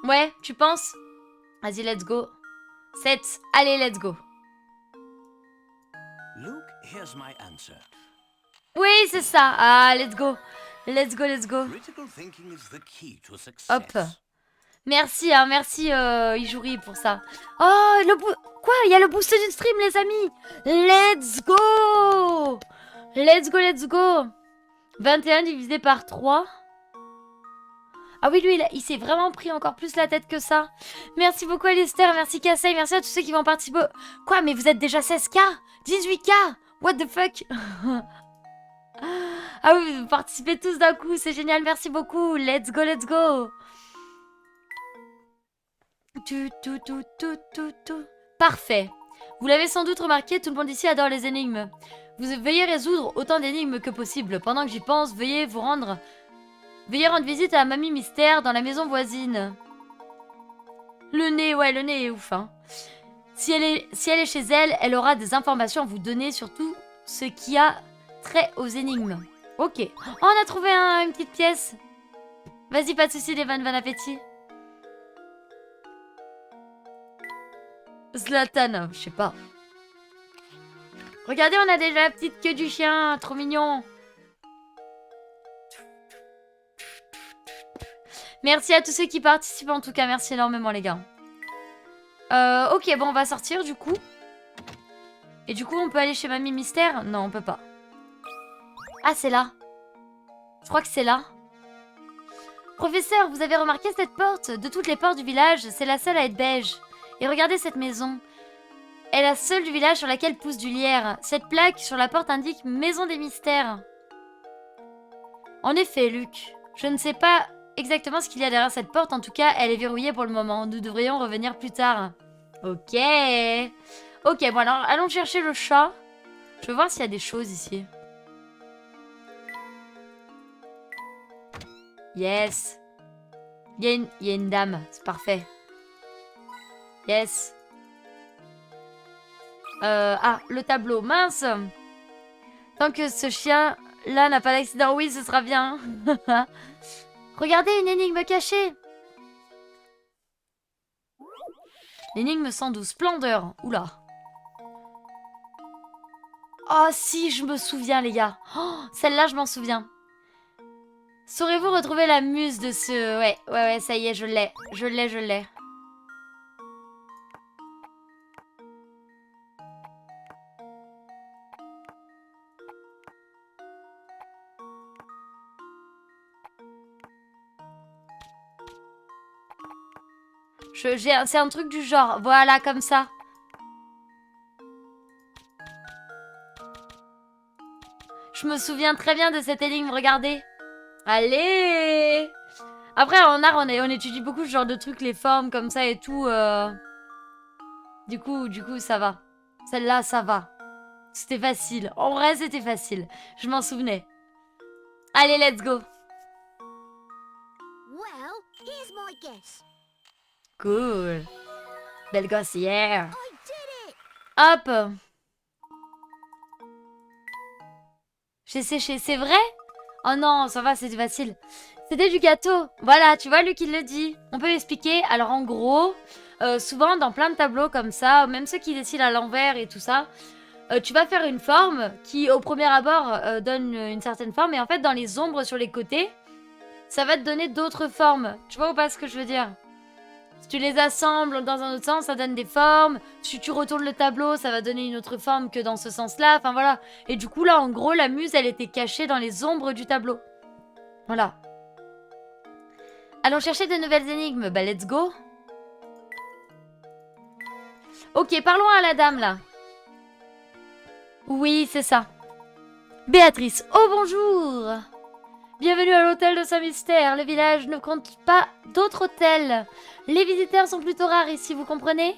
Ouais, tu penses? Vas-y, let's go. 7. Allez, let's go. Luke, here's my answer. Oui, c'est ça. Ah, let's go. Let's go, let's go. Critical thinking is the key to success. Hop. Merci, hein, merci Ijuri pour ça. Oh, quoi? Il y a le boost d'une stream, les amis. Let's go. Let's go, let's go. 21 divisé par 3. Ah oui, lui, il s'est vraiment pris encore plus la tête que ça. Merci beaucoup, Alistair. Merci, Kassei. Merci à tous ceux qui vont participer. Quoi? Mais vous êtes déjà 16K? 18K? What the fuck? Ah oui, vous participez tous d'un coup. C'est génial. Merci beaucoup. Let's go, let's go. Parfait. Vous l'avez sans doute remarqué, tout le monde ici adore les énigmes. Veuillez résoudre autant d'énigmes que possible. Pendant que j'y pense, veuillez rendre visite à la mamie mystère dans la maison voisine. Le nez est ouf, hein. Si elle est chez elle, elle aura des informations à vous donner sur tout ce qui a trait aux énigmes. Ok. Oh, on a trouvé une petite pièce. Vas-y, pas de soucis, Devan, bon appétit. Zlatan, je sais pas. Regardez, on a déjà la petite queue du chien, trop mignon. Merci à tous ceux qui participent en tout cas, merci énormément les gars. Ok, bon on va sortir du coup. Et du coup on peut aller chez Mamie Mystère? Non, on peut pas. Ah, c'est là. Je crois que c'est là. Professeur, vous avez remarqué cette porte? De toutes les portes du village, c'est la seule à être beige. Et regardez cette maison. Elle est la seule du village sur laquelle pousse du lierre. Cette plaque sur la porte indique Maison des Mystères. En effet, Luc. Je ne sais pas exactement ce qu'il y a derrière cette porte. En tout cas, elle est verrouillée pour le moment. Nous devrions revenir plus tard. Ok. Ok, bon alors, allons chercher le chat. Je veux voir s'il y a des choses ici. Yes. Il y a une dame. C'est parfait. Yes. Ah, le tableau. Mince. Tant que ce chien-là n'a pas d'accident, oui, ce sera bien. Regardez, une énigme cachée. L'énigme 112. Splendeur. Oula. Oh, si, je me souviens, les gars. Oh, celle-là, je m'en souviens. Saurez-vous retrouver la muse de ce... Ouais, ça y est, je l'ai. Je l'ai. C'est un truc du genre. Voilà, comme ça. Je me souviens très bien de cette énigme, regardez. Allez! Après, en art, on étudie beaucoup ce genre de trucs, les formes comme ça et tout. Du coup, ça va. Celle-là, ça va. C'était facile. En vrai, c'était facile. Je m'en souvenais. Allez, let's go. Well, here's my guess. Cool. Belle gosse, yeah. I did it! Hop. J'ai séché, c'est vrai? Oh non, ça va, c'était facile. C'était du gâteau. Voilà, tu vois, Luc, il le dit. On peut l'expliquer. Alors, en gros, souvent, dans plein de tableaux comme ça, même ceux qui dessinent à l'envers et tout ça, tu vas faire une forme qui, au premier abord, donne une certaine forme. Et en fait, dans les ombres sur les côtés, ça va te donner d'autres formes. Tu vois ou pas ce que je veux dire? Si tu les assembles dans un autre sens, ça donne des formes. Si tu retournes le tableau, ça va donner une autre forme que dans ce sens-là. Enfin, voilà. Et du coup, là, en gros, la muse, elle était cachée dans les ombres du tableau. Voilà. Allons chercher de nouvelles énigmes. Bah, let's go. Ok, parlons à la dame, là. Oui, c'est ça. Béatrice. Oh, bonjour. Bienvenue à l'hôtel de Saint-Mystère. Le village ne compte pas d'autres hôtels. Les visiteurs sont plutôt rares ici, vous comprenez?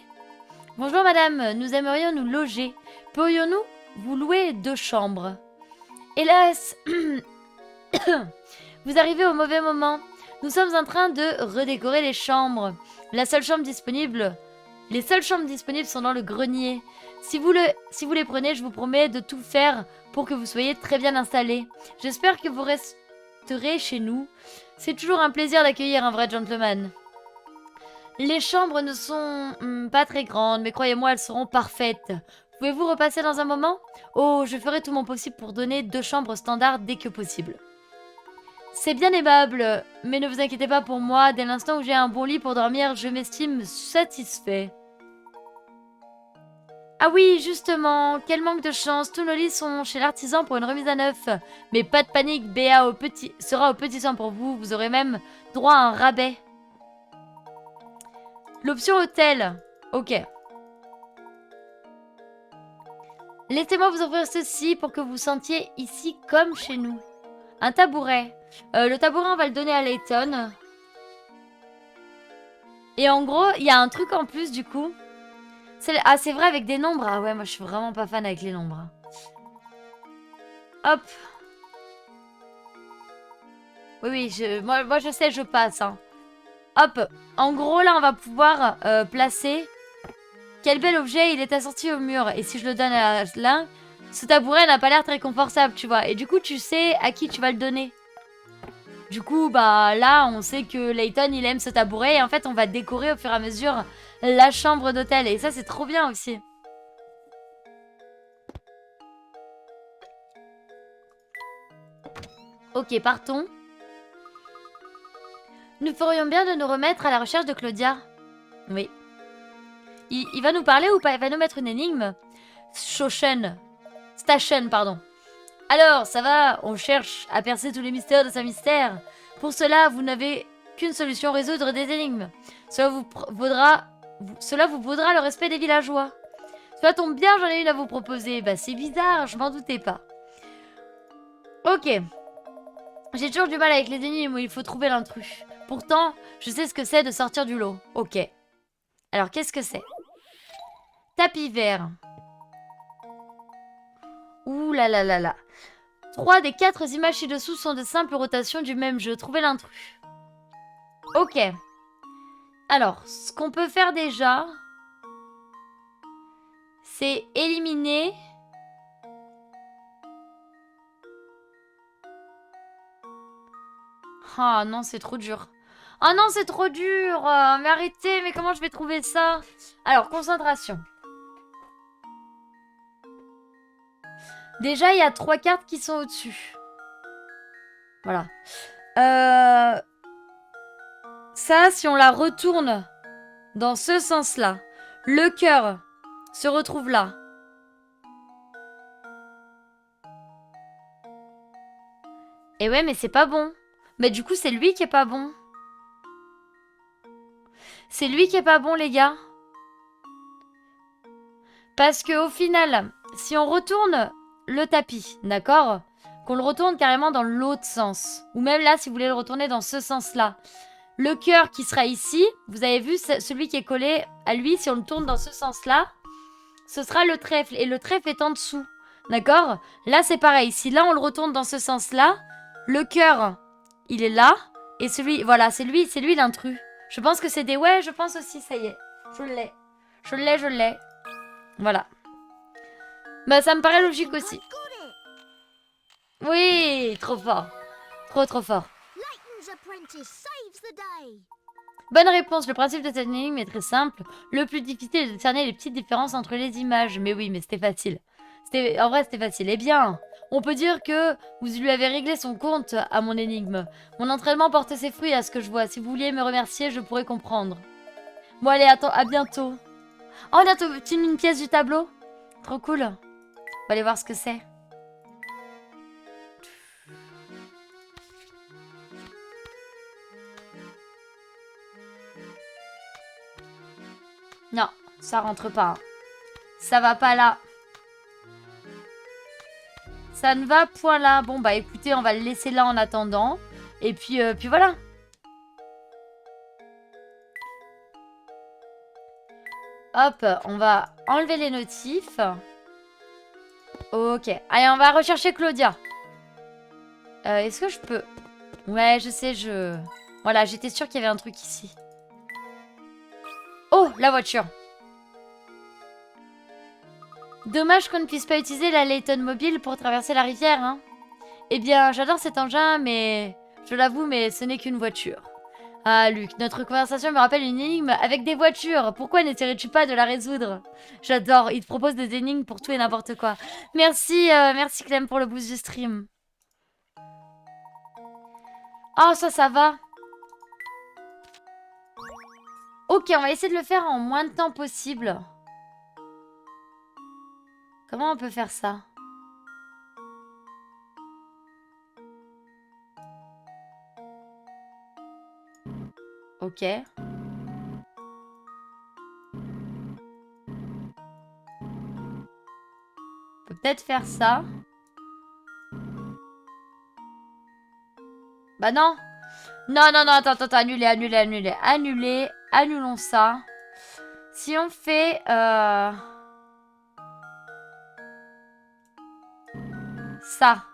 Bonjour, madame. Nous aimerions nous loger. Pourrions-nous vous louer 2 chambres? Hélas, vous arrivez au mauvais moment. Nous sommes en train de redécorer les chambres. Les seules chambres disponibles sont dans le grenier. Si vous les prenez, je vous promets de tout faire pour que vous soyez très bien installés. J'espère que vous resterez chez nous. C'est toujours un plaisir d'accueillir un vrai gentleman. Les chambres ne sont pas très grandes, mais croyez-moi, elles seront parfaites. Pouvez-vous repasser dans un moment? Oh, je ferai tout mon possible pour donner 2 chambres standards dès que possible. C'est bien aimable, mais ne vous inquiétez pas pour moi. Dès l'instant où j'ai un bon lit pour dormir, je m'estime satisfait. Ah oui, justement, quel manque de chance. Tous nos lits sont chez l'artisan pour une remise à neuf. Mais pas de panique, Béa sera au petit soin pour vous. Vous aurez même droit à un rabais. L'option hôtel. Ok. Laissez-moi vous offrir ceci pour que vous sentiez ici comme chez nous. Un tabouret. Le tabouret, on va le donner à Layton. Et en gros, il y a un truc en plus du coup. Ah, c'est vrai avec des nombres. Ah ouais, moi je suis vraiment pas fan avec les nombres. Hop. Oui, moi je sais, je passe. Hein. Hop. En gros, là, on va pouvoir placer... Quel bel objet, il est assorti au mur. Et si je le donne à l'un, ce tabouret n'a pas l'air très confortable, tu vois. Et du coup, tu sais à qui tu vas le donner. Du coup, bah là, on sait que Layton, il aime ce tabouret. Et en fait, on va décorer au fur et à mesure la chambre d'hôtel. Et ça, c'est trop bien aussi. Ok, partons. Nous ferions bien de nous remettre à la recherche de Claudia. Oui. Il va nous parler ou pas? Il va nous mettre une énigme? Station, pardon. Alors, ça va? On cherche à percer tous les mystères de Saint-Mystère. Pour cela, vous n'avez qu'une solution, résoudre des énigmes. Cela vous vaudra le respect des villageois. Cela tombe bien, j'en ai une à vous proposer. Bah, c'est bizarre, je m'en doutais pas. Ok. J'ai toujours du mal avec les énigmes où il faut trouver l'intrus. Pourtant, je sais ce que c'est de sortir du lot. Ok. Alors, qu'est-ce que c'est? Tapis vert. Ouh là là là là. 3 des 4 images ci-dessous sont de simples rotations du même jeu. Trouvez l'intrus. Ok. Alors, ce qu'on peut faire déjà, c'est éliminer... Ah non, c'est trop dur. Ah non, c'est trop dur. Mais arrêtez, mais comment je vais trouver ça? Alors, concentration. Déjà, il y a 3 cartes qui sont au-dessus. Voilà. Ça, si on la retourne dans ce sens-là, le cœur se retrouve là. Et ouais, mais c'est pas bon. Mais du coup, c'est lui qui est pas bon. C'est lui qui est pas bon, les gars. Parce que au final, si on retourne le tapis, d'accord? Qu'on le retourne carrément dans l'autre sens. Ou même là, si vous voulez le retourner dans ce sens-là. Le cœur qui sera ici, vous avez vu, celui qui est collé à lui, si on le tourne dans ce sens-là, ce sera le trèfle. Et le trèfle est en dessous. D'accord? Là, c'est pareil. Si là, on le retourne dans ce sens-là, le cœur, il est là. Et celui, voilà, c'est lui l'intrus. Je pense que c'est des... Ouais, je pense aussi, ça y est. Je l'ai. Je l'ai. Voilà. Bah, ça me paraît logique aussi. I got it. Oui, trop fort. Trop fort. Layton's apprentice saves the day. Bonne réponse. Le principe de cette énigme est très simple. Le plus difficile est de discerner les petites différences entre les images. Mais oui, mais c'était facile. En vrai, c'était facile. Eh bien, on peut dire que vous lui avez réglé son compte à mon énigme. Mon entraînement porte ses fruits à ce que je vois. Si vous vouliez me remercier, je pourrais comprendre. Bon, allez, attends, à bientôt. Oh, on a une pièce du tableau. Trop cool. On va aller voir ce que c'est. Non, ça rentre pas. Ça va pas là. Ça ne va point là. Bon, bah écoutez, on va le laisser là en attendant. Et puis voilà. Hop, on va enlever les notifs. Ok. Allez, on va rechercher Claudia. Est-ce que je peux... Ouais, je sais, Voilà, j'étais sûre qu'il y avait un truc ici. Oh, la voiture. Dommage qu'on ne puisse pas utiliser la Layton Mobile pour traverser la rivière, hein. Eh bien, j'adore cet engin, mais... Je l'avoue, mais ce n'est qu'une voiture. Ah, Luc, notre conversation me rappelle une énigme avec des voitures. Pourquoi n'essaierais-tu pas de la résoudre? J'adore, il te propose des énigmes pour tout et n'importe quoi. Merci, merci Clem pour le boost du stream. Oh, ça va. Ok, on va essayer de le faire en moins de temps possible. Comment on peut faire ça? Ok. On peut peut-être faire ça. Bah non. Non, attends, annulez. Annulons ça. Si on fait... Ça.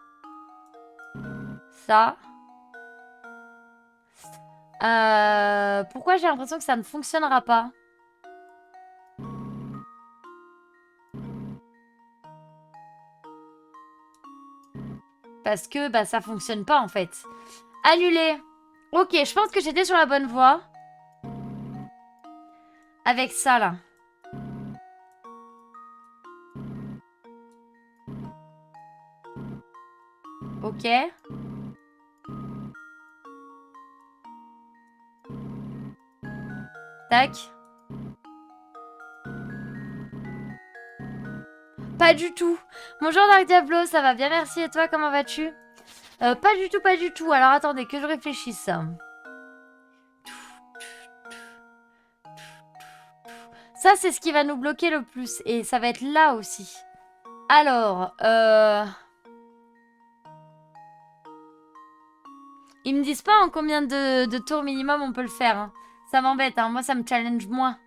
Pourquoi j'ai l'impression que ça ne fonctionnera pas? Parce que bah ça fonctionne pas en fait. Annuler. Ok, je pense que j'étais sur la bonne voie. Avec ça là. Ok. Tac. Pas du tout. Bonjour Dark Diablo, ça va bien, merci. Et toi, comment vas-tu? Pas du tout. Alors attendez, que je réfléchisse. Ça, c'est ce qui va nous bloquer le plus. Et ça va être là aussi. Alors, ils me disent pas en combien de tours minimum on peut le faire. Hein. Ça m'embête, hein. Moi ça me challenge moins.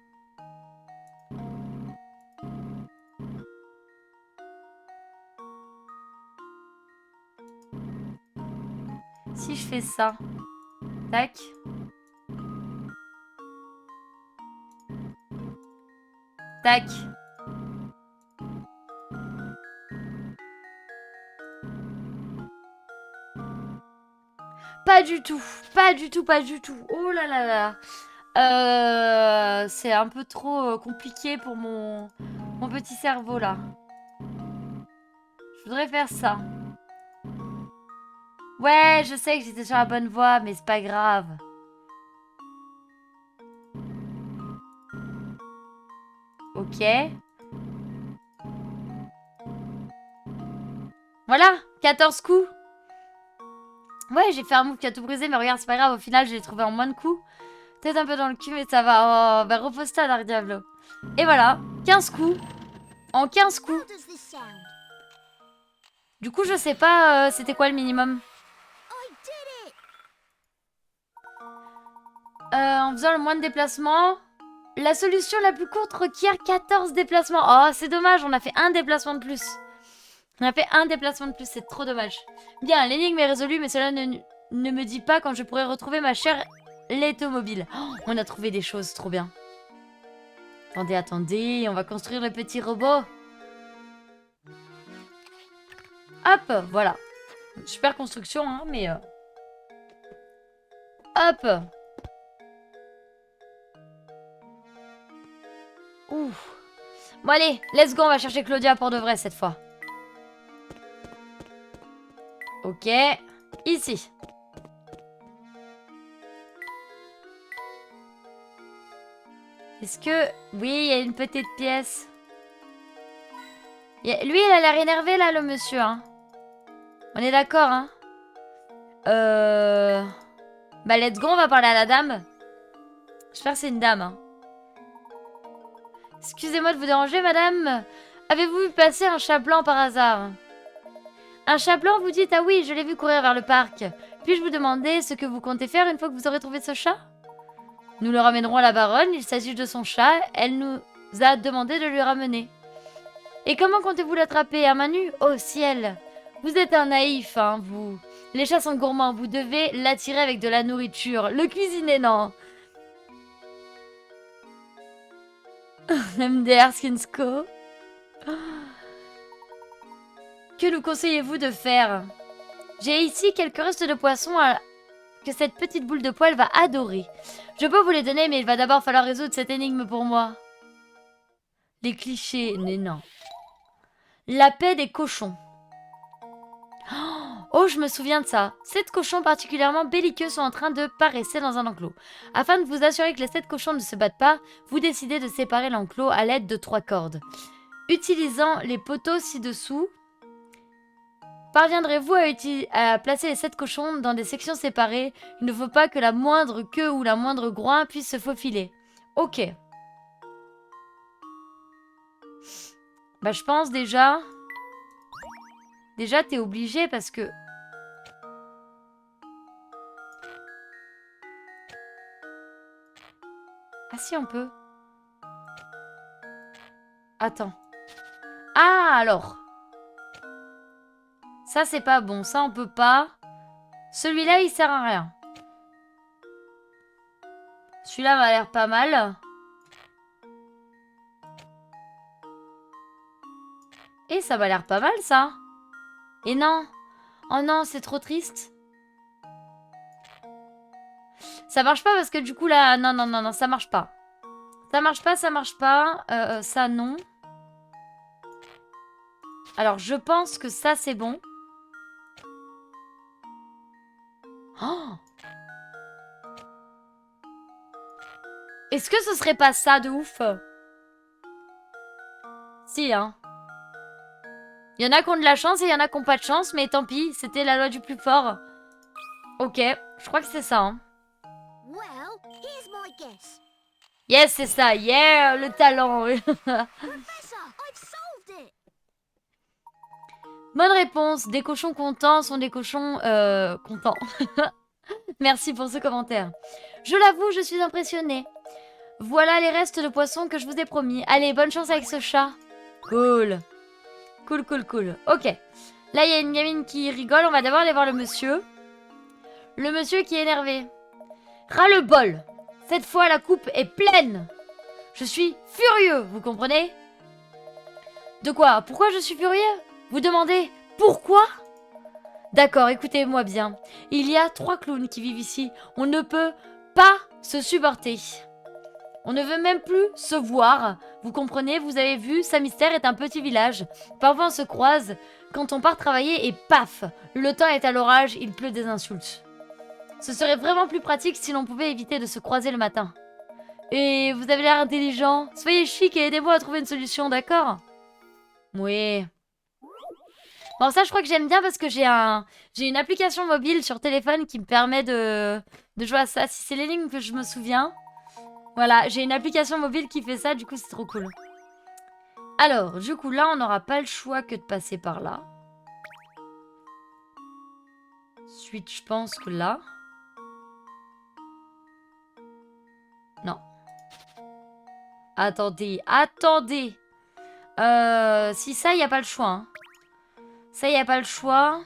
Si je fais ça. Tac. Tac. Pas du tout. Oh là là là. C'est un peu trop compliqué pour mon petit cerveau là. Je voudrais faire ça. Ouais, je sais que j'étais sur la bonne voie, mais c'est pas grave. Ok. Voilà, 14 coups. Ouais, j'ai fait un move qui a tout brisé, mais regarde, c'est pas grave, au final, je l'ai trouvé en moins de coups. Peut-être un peu dans le cul, mais ça va. Oh, bah repose-toi, Dark Diablo. Et voilà, 15 coups. En 15 How coups. does this sound? Du coup, je sais pas c'était quoi le minimum. I did it! En faisant le moins de déplacements. La solution la plus courte requiert 14 déplacements. Oh, c'est dommage, on a fait un déplacement de plus. On a fait un déplacement de plus, c'est trop dommage. Bien, l'énigme est résolue, mais cela ne me dit pas quand je pourrai retrouver ma chère Lettomobile. Oh, on a trouvé des choses, trop bien. Attendez, attendez, on va construire le petit robot. Hop, voilà. Super construction, hein, mais... Hop. Ouf. Bon allez, let's go, on va chercher Claudia pour de vrai cette fois. Ok, ici. Est-ce que... Oui, il y a une petite pièce. Lui, il a l'air énervé là, le monsieur, hein. On est d'accord, hein. Bah, let's go, on va parler à la dame. J'espère que c'est une dame, hein. Excusez-moi de vous déranger, madame. Avez-vous vu passer un chat blanc par hasard? Un chat blanc, vous dites? Ah oui, je l'ai vu courir vers le parc. Puis-je vous demander ce que vous comptez faire une fois que vous aurez trouvé ce chat? Nous le ramènerons à la baronne, il s'agit de son chat, elle nous a demandé de lui ramener. Et comment comptez-vous l'attraper? À main nue? Oh ciel! Vous êtes un naïf, hein, vous. Les chats sont gourmands, vous devez l'attirer avec de la nourriture. Le cuisiner, non. MDR Skinsco. Que nous conseillez-vous de faire? J'ai ici quelques restes de poisson que cette petite boule de poil va adorer. Je peux vous les donner, mais il va d'abord falloir résoudre cette énigme pour moi. Les clichés, mais non. La paix des cochons. Oh, je me souviens de ça. 7 cochons particulièrement belliqueux sont en train de paresser dans un enclos. Afin de vous assurer que les 7 cochons ne se battent pas, vous décidez de séparer l'enclos à l'aide de 3 cordes. Utilisant les poteaux ci-dessous, parviendrez-vous à placer les 7 cochons dans des sections séparées? Il ne faut pas que la moindre queue ou la moindre groin puisse se faufiler. Ok. Bah je pense déjà... Déjà t'es obligé parce que... Ah si on peut. Attends. Ah alors. Ça c'est pas bon, ça on peut pas. Celui-là il sert à rien. Celui-là m'a l'air pas mal. Et ça m'a l'air pas mal ça. Et non. Oh non, c'est trop triste. Ça marche pas parce que du coup là... Non, non, non, non, ça marche pas. Ça marche pas, ça marche pas. Ça non. Alors je pense que ça c'est bon. Oh! Est-ce que ce serait pas ça de ouf? Si, hein. Il y en a qui ont de la chance et il y en a qui n'ont pas de chance, mais tant pis, c'était la loi du plus fort. Ok, je crois que c'est ça, hein. Well, here's my guess. Yes, c'est ça, yeah, le talent. Professor, I've solved it. Bonne réponse, des cochons contents sont des cochons contents. Merci pour ce commentaire. Je l'avoue, je suis impressionnée. Voilà les restes de poisson que je vous ai promis. Allez, bonne chance avec ce chat. Cool. Cool, cool, cool. Ok. Là, il y a une gamine qui rigole. On va d'abord aller voir le monsieur. Le monsieur qui est énervé. Ras-le-bol. Cette fois, la coupe est pleine. Je suis furieux, vous comprenez? De quoi? Pourquoi je suis furieux? Vous demandez pourquoi? D'accord, écoutez-moi bien. Il y a 3 clowns qui vivent ici. On ne peut pas se supporter. On ne veut même plus se voir. Vous comprenez? Vous avez vu, Saint-Mystère est un petit village. Parfois on se croise quand on part travailler et paf, le temps est à l'orage, il pleut des insultes. Ce serait vraiment plus pratique si l'on pouvait éviter de se croiser le matin. Et vous avez l'air intelligent. Soyez chic et aidez-moi à trouver une solution, d'accord? Oui. Bon, ça, je crois que j'aime bien parce que j'ai une application mobile sur téléphone qui me permet de jouer à ça. Si c'est l'énigme que je me souviens. Voilà, j'ai une application mobile qui fait ça, du coup, c'est trop cool. Alors, du coup, là, on n'aura pas le choix que de passer par là. Ensuite, je pense que là... Non. Attendez, attendez. Si ça, il n'y a pas le choix. Hein. Ça, il n'y a pas le choix.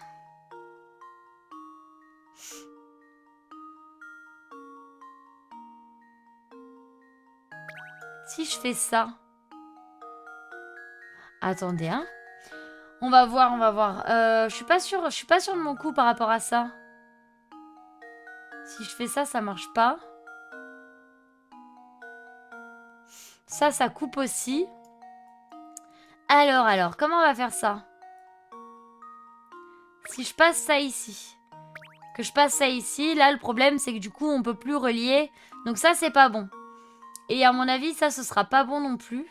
Si je fais ça. Attendez, hein. On va voir, on va voir. Je suis pas sûre de mon coup par rapport à ça. Si je fais ça, ça marche pas. Ça coupe aussi. Alors, comment on va faire ça? Si je passe ça ici. Que je passe ça ici, là, le problème, c'est que du coup, on peut plus relier. Donc ça, c'est pas bon. Et à mon avis, ça, ce sera pas bon non plus.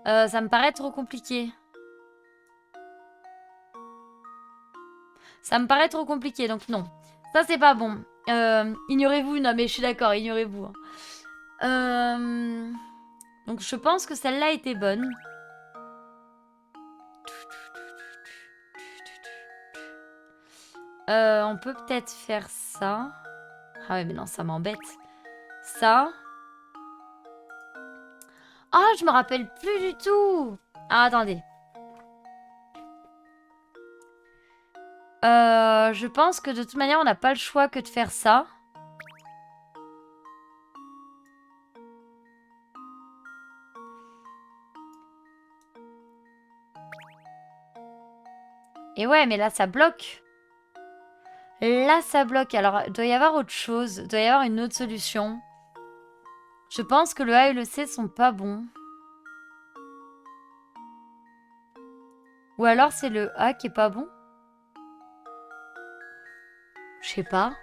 Ça me paraît trop compliqué. Ça me paraît trop compliqué, donc non. Ça, c'est pas bon. Ignorez-vous. Non, mais je suis d'accord, ignorez-vous. Donc, je pense que celle-là était bonne. On peut peut-être faire ça. Ah ouais, mais non, ça m'embête. Ça. Ah, je me rappelle plus du tout. Ah, attendez. Je pense que de toute manière, on n'a pas le choix que de faire ça. Et ouais, mais là, ça bloque. Là, ça bloque. Alors, il doit y avoir autre chose. Il doit y avoir une autre solution. Je pense que le A et le C sont pas bons. Ou alors, c'est le A qui est pas bon. Je sais pas.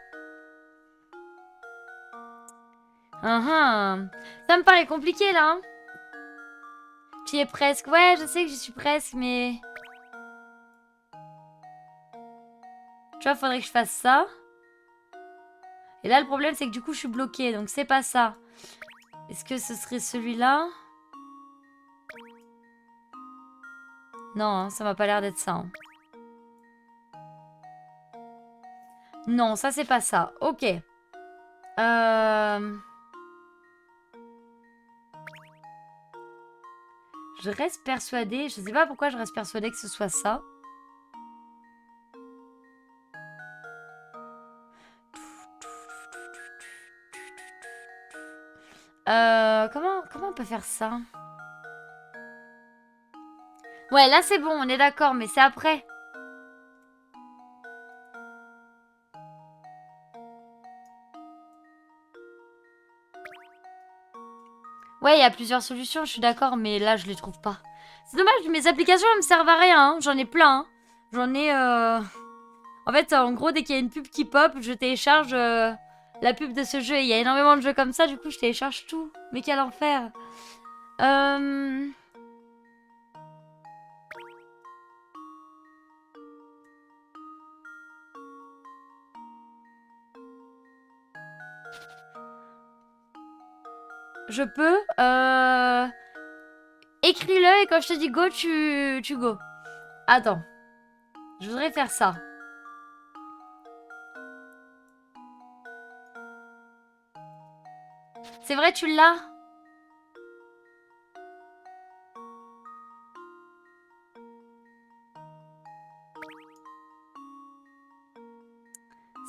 Ça me paraît compliqué, là. Hein. Tu y es presque. Ouais, je sais que j'y suis presque, mais... Tu vois, faudrait que je fasse ça. Et là, le problème, c'est que du coup, je suis bloquée. Donc, c'est pas ça. Est-ce que ce serait celui-là? Non, hein, ça m'a pas l'air d'être ça. Hein. Non, ça, c'est pas ça. Ok. Je reste persuadée. Je sais pas pourquoi je reste persuadée que ce soit ça. Comment on peut faire ça? Ouais, là c'est bon, on est d'accord, mais c'est après. Ouais, il y a plusieurs solutions, je suis d'accord, mais là je les trouve pas. C'est dommage, mes applications elles me servent à rien, hein. J'en ai plein. Hein. J'en ai... En fait, en gros, dès qu'il y a une pub qui pop, je télécharge la pub de ce jeu. Il y a énormément de jeux comme ça, du coup je télécharge tout. Mais quel enfer. Je peux. Écris-le et quand je te dis go, tu go. Attends. Je voudrais faire ça. C'est vrai, tu l'as?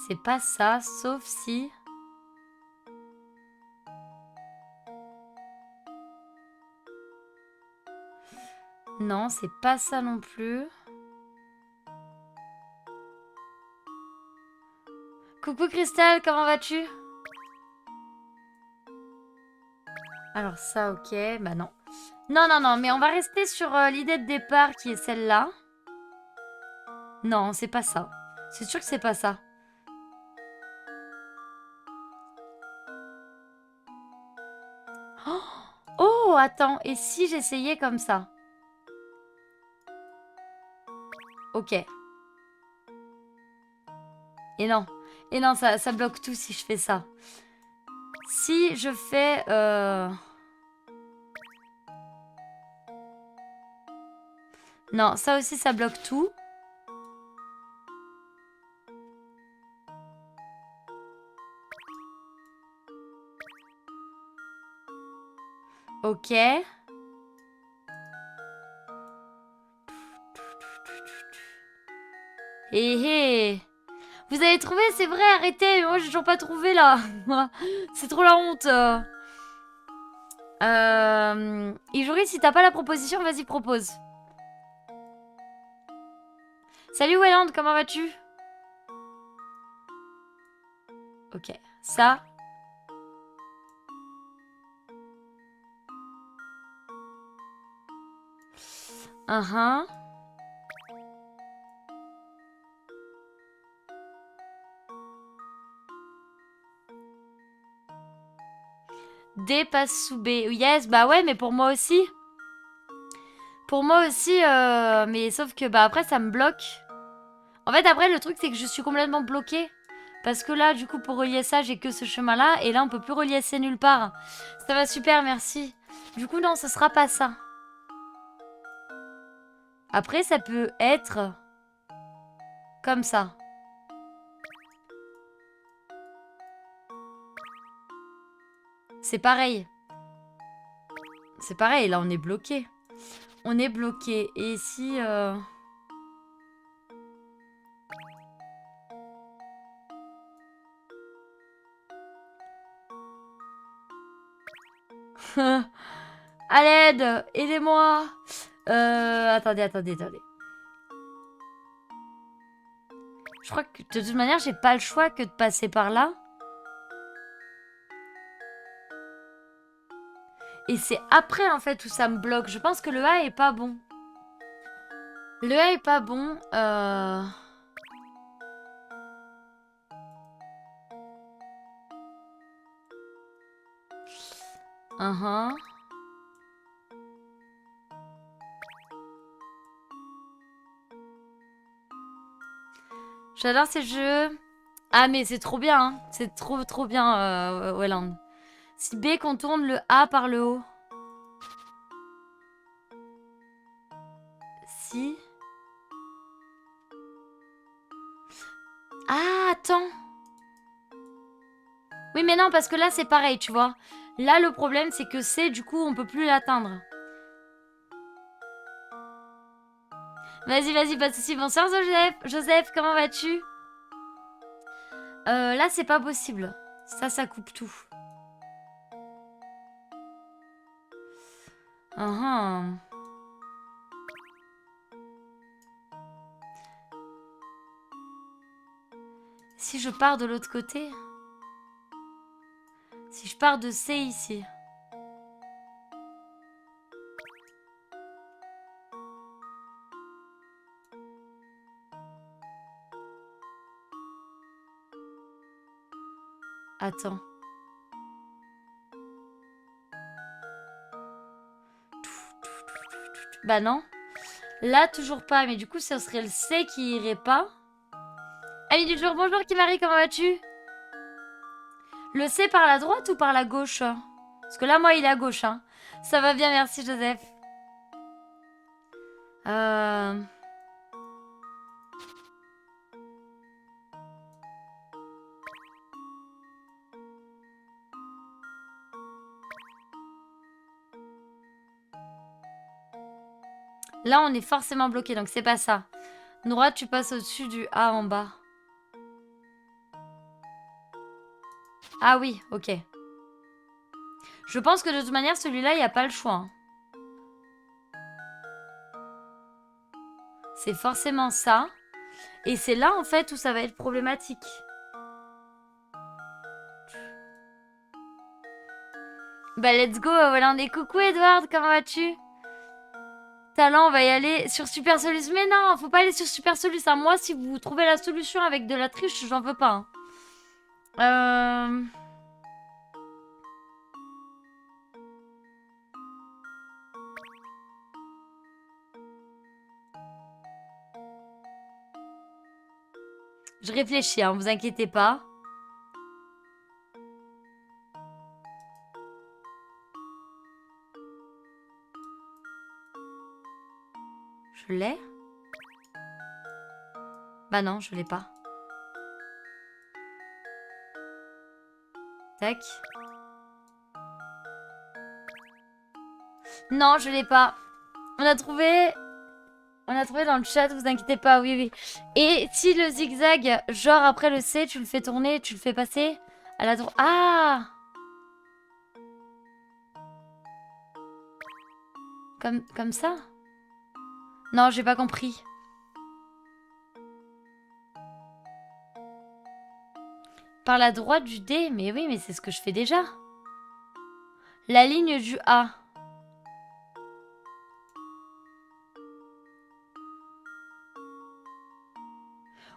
C'est pas ça, sauf si... Non, c'est pas ça non plus. Coucou Christelle, comment vas-tu? Alors ça, ok, bah non. Non, mais on va rester sur l'idée de départ qui est celle-là. Non, c'est pas ça. C'est sûr que c'est pas ça. Oh, oh, attends. Et si j'essayais comme ça? Ok. Et non. Et non, ça bloque tout si je fais ça. Si je fais... Non, ça aussi, ça bloque tout. Ok. Hé. Vous avez trouvé, c'est vrai, arrêtez. Moi, j'ai toujours pas trouvé, là. C'est trop la honte. Ijori, si t'as pas la proposition, vas-y, propose. Salut, Welland, comment vas-tu? Ok, ça. Uh-huh. D passe sous B. Yes, bah ouais, mais pour moi aussi. Pour moi aussi, mais sauf que bah après ça me bloque. En fait après le truc c'est que je suis complètement bloquée. Parce que là du coup pour relier ça j'ai que ce chemin là. Et là on peut plus relier ça nulle part. Ça va super, merci. Du coup non, ce sera pas ça. Après ça peut être comme ça. C'est pareil. C'est pareil, là on est bloqué. On est bloqué. Et si... à l'aide, aidez-moi. Attendez. Je crois que de toute manière, j'ai pas le choix que de passer par là. Et c'est après, en fait, où ça me bloque. Je pense que le A est pas bon. Le A est pas bon. J'adore ces jeux. Ah, mais c'est trop bien, hein. C'est trop bien, Welland. Si B contourne le A par le haut. Si. Ah, attends. Oui, mais non, parce que là, c'est pareil, tu vois. Là, le problème, c'est que C, du coup, on peut plus l'atteindre. Vas-y, pas de soucis. Bonsoir, Joseph, comment vas-tu? Là, c'est pas possible. Ça coupe tout. Si je pars de l'autre côté. Si je pars de C ici. Attends. Bah non. Là, toujours pas. Mais du coup, ce serait le C qui irait pas. Ami du jour, bonjour Kimari, comment vas-tu? Le C par la droite ou par la gauche? Parce que là, moi, il est à gauche. Hein. Ça va bien, merci Joseph. Là, on est forcément bloqué, donc c'est pas ça. Droite, tu passes au-dessus du A en bas. Ah oui, ok. Je pense que de toute manière, celui-là, il n'y a pas le choix. Hein. C'est forcément ça. Et c'est là, en fait, où ça va être problématique. Bah, let's go. Voilà, on est coucou, Edward. Comment vas-tu? talent, on va y aller sur Super Solus. Mais non, faut pas aller sur Super Solus. Hein. Moi, si vous trouvez la solution avec de la triche, j'en veux pas. Hein. Je réfléchis, hein, vous inquiétez pas. Je l'ai? Bah non, je l'ai pas. Tac. Non, je l'ai pas. On a trouvé dans le chat, vous inquiétez pas, oui, oui. Et si le zigzag, genre après le C, tu le fais tourner, tu le fais passer à la droite. Ah! Comme ça? Non, j'ai pas compris. Par la droite du D? Mais oui, mais c'est ce que je fais déjà. La ligne du A.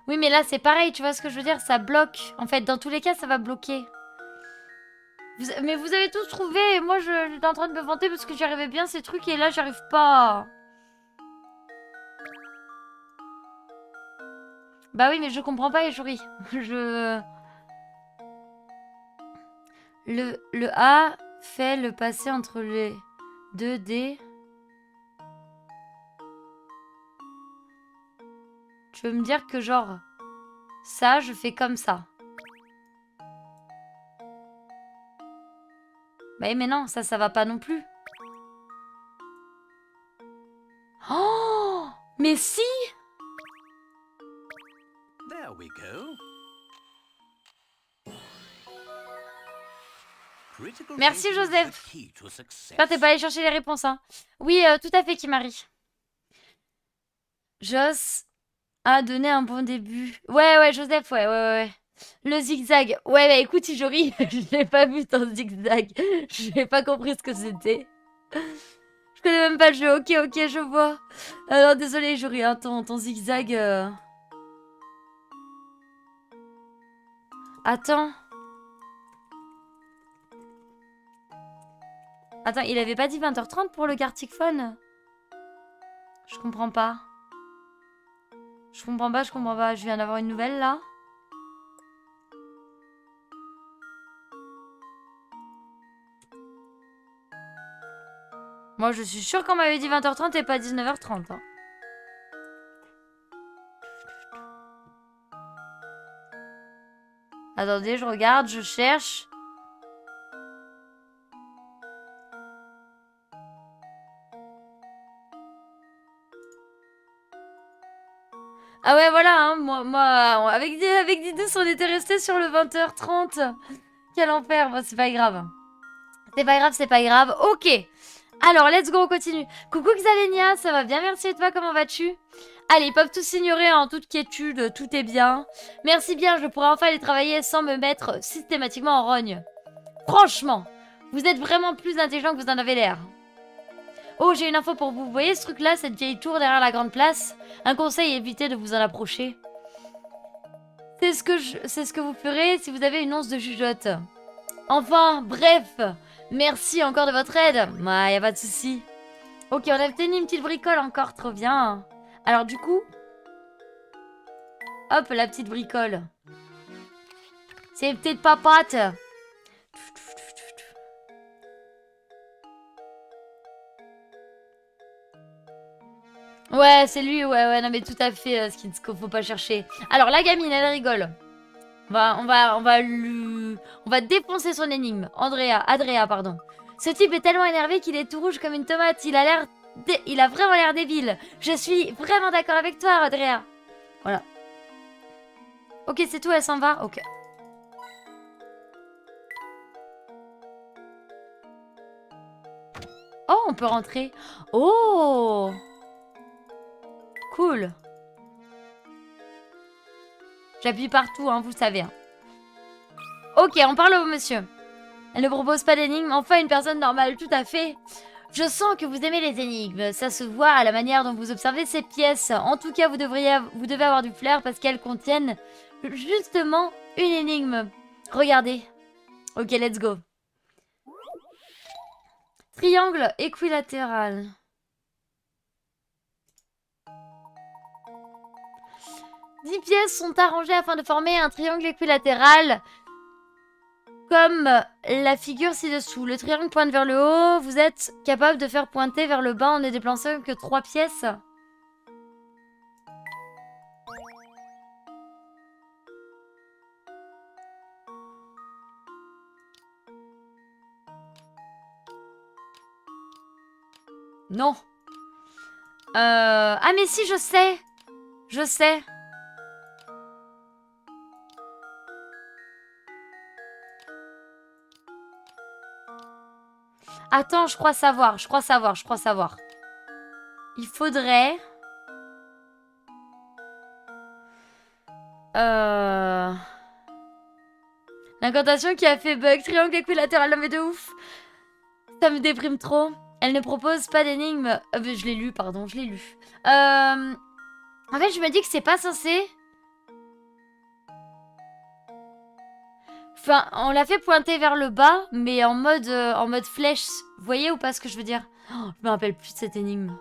Oui, mais là, c'est pareil, tu vois ce que je veux dire? Ça bloque. En fait, dans tous les cas, ça va bloquer. Mais vous avez tous trouvé. Et moi, j'étais en train de me vanter parce que j'y arrivais bien ces trucs. Et là, j'arrive pas. Bah oui, mais je comprends pas, Yuri. Le A fait le passer entre les deux D. Tu veux me dire que genre, ça, je fais comme ça. Bah oui, mais non, ça va pas non plus. Oh! Mais si! There we go. Critical Merci, thinking is Joseph. the key to success. J'espère que t'es pas allé chercher les réponses, hein. Oui, tout à fait, Kimari. Joss a donné un bon début. Ouais, Joseph, ouais. Le zigzag. Ouais, bah écoute, Ijori, je l'ai pas vu ton zigzag. Je n'ai pas compris ce que c'était. Je connais même pas le jeu. Ok, je vois. Alors, désolé, Ijori, hein, ton zigzag... Attends, il avait pas dit 20h30 pour le Gartic Phone? Je comprends pas. Je comprends pas. Je viens d'avoir une nouvelle, là. Moi, je suis sûre qu'on m'avait dit 20h30 et pas 19h30. Hein. Attendez, je regarde, je cherche. Ah ouais, voilà, hein, moi avec Didus, on était resté sur le 20h30. Quel enfer, bon, c'est pas grave. C'est pas grave. Ok, alors, let's go, on continue. Coucou Xalenia, ça va bien, merci et toi, comment vas-tu? Allez, ils peuvent tous s'ignorer en toute quiétude, tout est bien. Merci bien, je pourrai enfin aller travailler sans me mettre systématiquement en rogne. Franchement, vous êtes vraiment plus intelligent que vous en avez l'air. Oh, j'ai une info pour vous. Vous voyez ce truc-là, cette vieille tour derrière la grande place? Un conseil, évitez de vous en approcher. C'est ce que vous ferez si vous avez une once de jugeote. Enfin, bref, merci encore de votre aide. Ouais, y a pas de souci. Ok, on a obtenu une petite bricole encore, trop bien. Alors du coup, hop, la petite bricole. C'est une petite papate. Ouais, c'est lui, ouais, non mais tout à fait, ce qu'il faut pas chercher. Alors la gamine, elle rigole. On va défoncer son énigme. Adrea, pardon. Ce type est tellement énervé qu'il est tout rouge comme une tomate. Il a vraiment l'air débile. Je suis vraiment d'accord avec toi, Adrea. Voilà. Ok, c'est tout, elle s'en va. Ok. Oh, on peut rentrer. Oh! Cool. J'appuie partout, hein, vous le savez. Hein. Ok, on parle au monsieur. Elle ne propose pas d'énigme. Enfin, une personne normale, tout à fait. Je sens que vous aimez les énigmes. Ça se voit à la manière dont vous observez ces pièces. En tout cas, vous devez avoir du flair parce qu'elles contiennent justement une énigme. Regardez. Ok, let's go. Triangle équilatéral. « 10 pièces sont arrangées afin de former un triangle équilatéral comme la figure ci-dessous. Le triangle pointe vers le haut. Vous êtes capable de faire pointer vers le bas en ne déplaçant que 3 pièces. » Non. Ah mais si, je sais. Je sais. Attends, je crois savoir. Il faudrait... L'incantation qui a fait bug. Triangle équilatéral, non mais de ouf. Ça me déprime trop. Elle ne propose pas d'énigme. Je l'ai lu, pardon, je l'ai lu. En fait, je me dis que c'est pas censé... Enfin, on l'a fait pointer vers le bas, mais en mode flèche. Vous voyez ou pas ce que je veux dire? Oh, je me rappelle plus de cette énigme.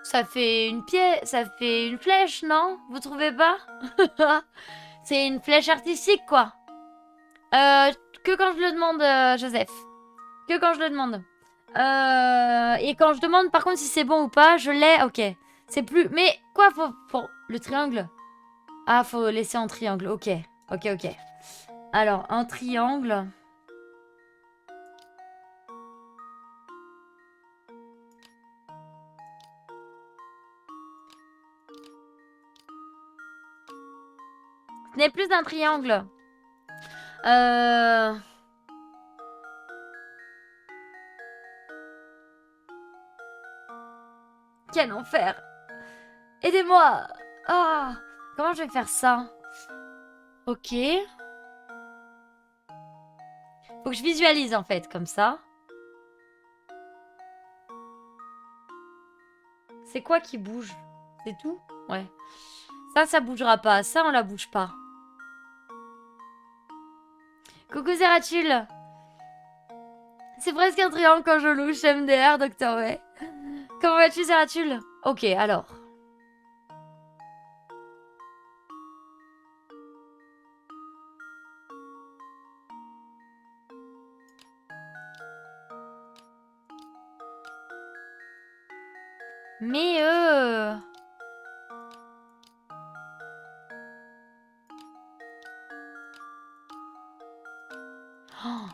Ça fait une pièce, ça fait une flèche, non? Vous trouvez pas? C'est une flèche artistique, quoi. Que quand je le demande, Joseph. Que quand je le demande. Et quand je demande, par contre, si c'est bon ou pas, je l'ai. Ok. C'est plus... Mais quoi, faut... Le triangle? Ah, faut laisser en triangle. Ok. Ok. Alors, un triangle... Ce n'est plus un triangle. Quel enfer. Aidez-moi. Ah, comment je vais faire ça? Ok. Faut que je visualise en fait, comme ça. C'est quoi qui bouge? C'est tout? Ouais. Ça bougera pas. Ça, on la bouge pas. Coucou Zeratul. C'est presque un triangle quand je louche MDR, Docteur Way. Comment vas-tu Zeratul? Ok, alors. Mais oh,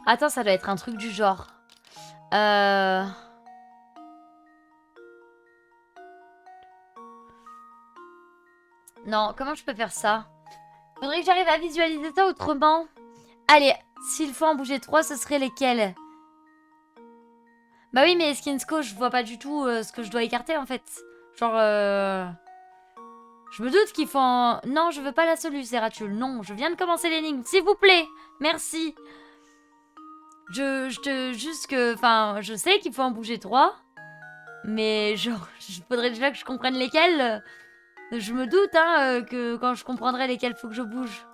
attends, ça doit être un truc du genre. Non, comment je peux faire ça? Faudrait que j'arrive à visualiser ça autrement. Allez, s'il faut en bouger 3, ce serait lesquels? Bah oui, mais Skinsko, je vois pas du tout ce que je dois écarter en fait. Genre, je me doute qu'il faut en... Non, je veux pas la solution, Zeratul. Non, je viens de commencer l'énigme. S'il vous plaît, merci. Juste que... Enfin, je sais qu'il faut en bouger 3. Mais genre, il faudrait déjà que je comprenne lesquels. Je me doute hein, que quand je comprendrai lesquels faut que je bouge.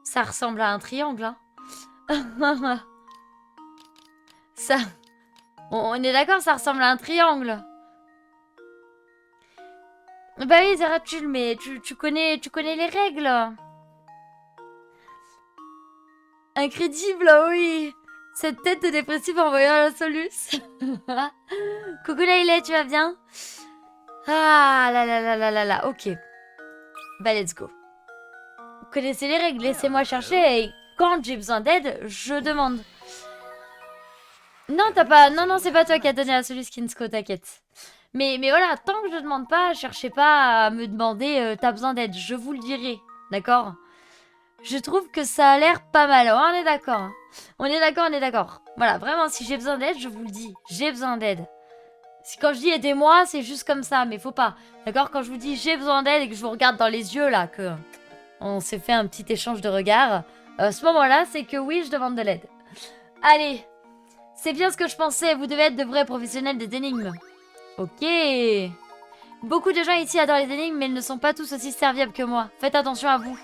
Ça ressemble à un triangle, hein. Ça... On est d'accord, ça ressemble à un triangle. Bah oui, Zeratul, mais tu connais les règles. Incrédible, oui. Cette tête de dépressif en voyant la soluce. Coucou Laïla, tu vas bien? Ah là là là là là là, ok. Bah let's go. Vous connaissez les règles, laissez-moi chercher et quand j'ai besoin d'aide, je demande. Non, t'as pas... Non, c'est pas toi qui as donné la solution, Skinsko, t'inquiète. Mais voilà, tant que je demande pas, cherchez pas à me demander t'as besoin d'aide, je vous le dirai, d'accord? Je trouve que ça a l'air pas mal, on est d'accord. Hein. On est d'accord. Voilà, vraiment, si j'ai besoin d'aide, je vous le dis, j'ai besoin d'aide. Si quand je dis aidez-moi, c'est juste comme ça, mais faut pas. D'accord? Quand je vous dis j'ai besoin d'aide et que je vous regarde dans les yeux, là, que on s'est fait un petit échange de regards, à ce moment-là, c'est que oui, je demande de l'aide. Allez, c'est bien ce que je pensais, vous devez être de vrais professionnels des énigmes. Ok. Beaucoup de gens ici adorent les énigmes, mais ils ne sont pas tous aussi serviables que moi. Faites attention à vous.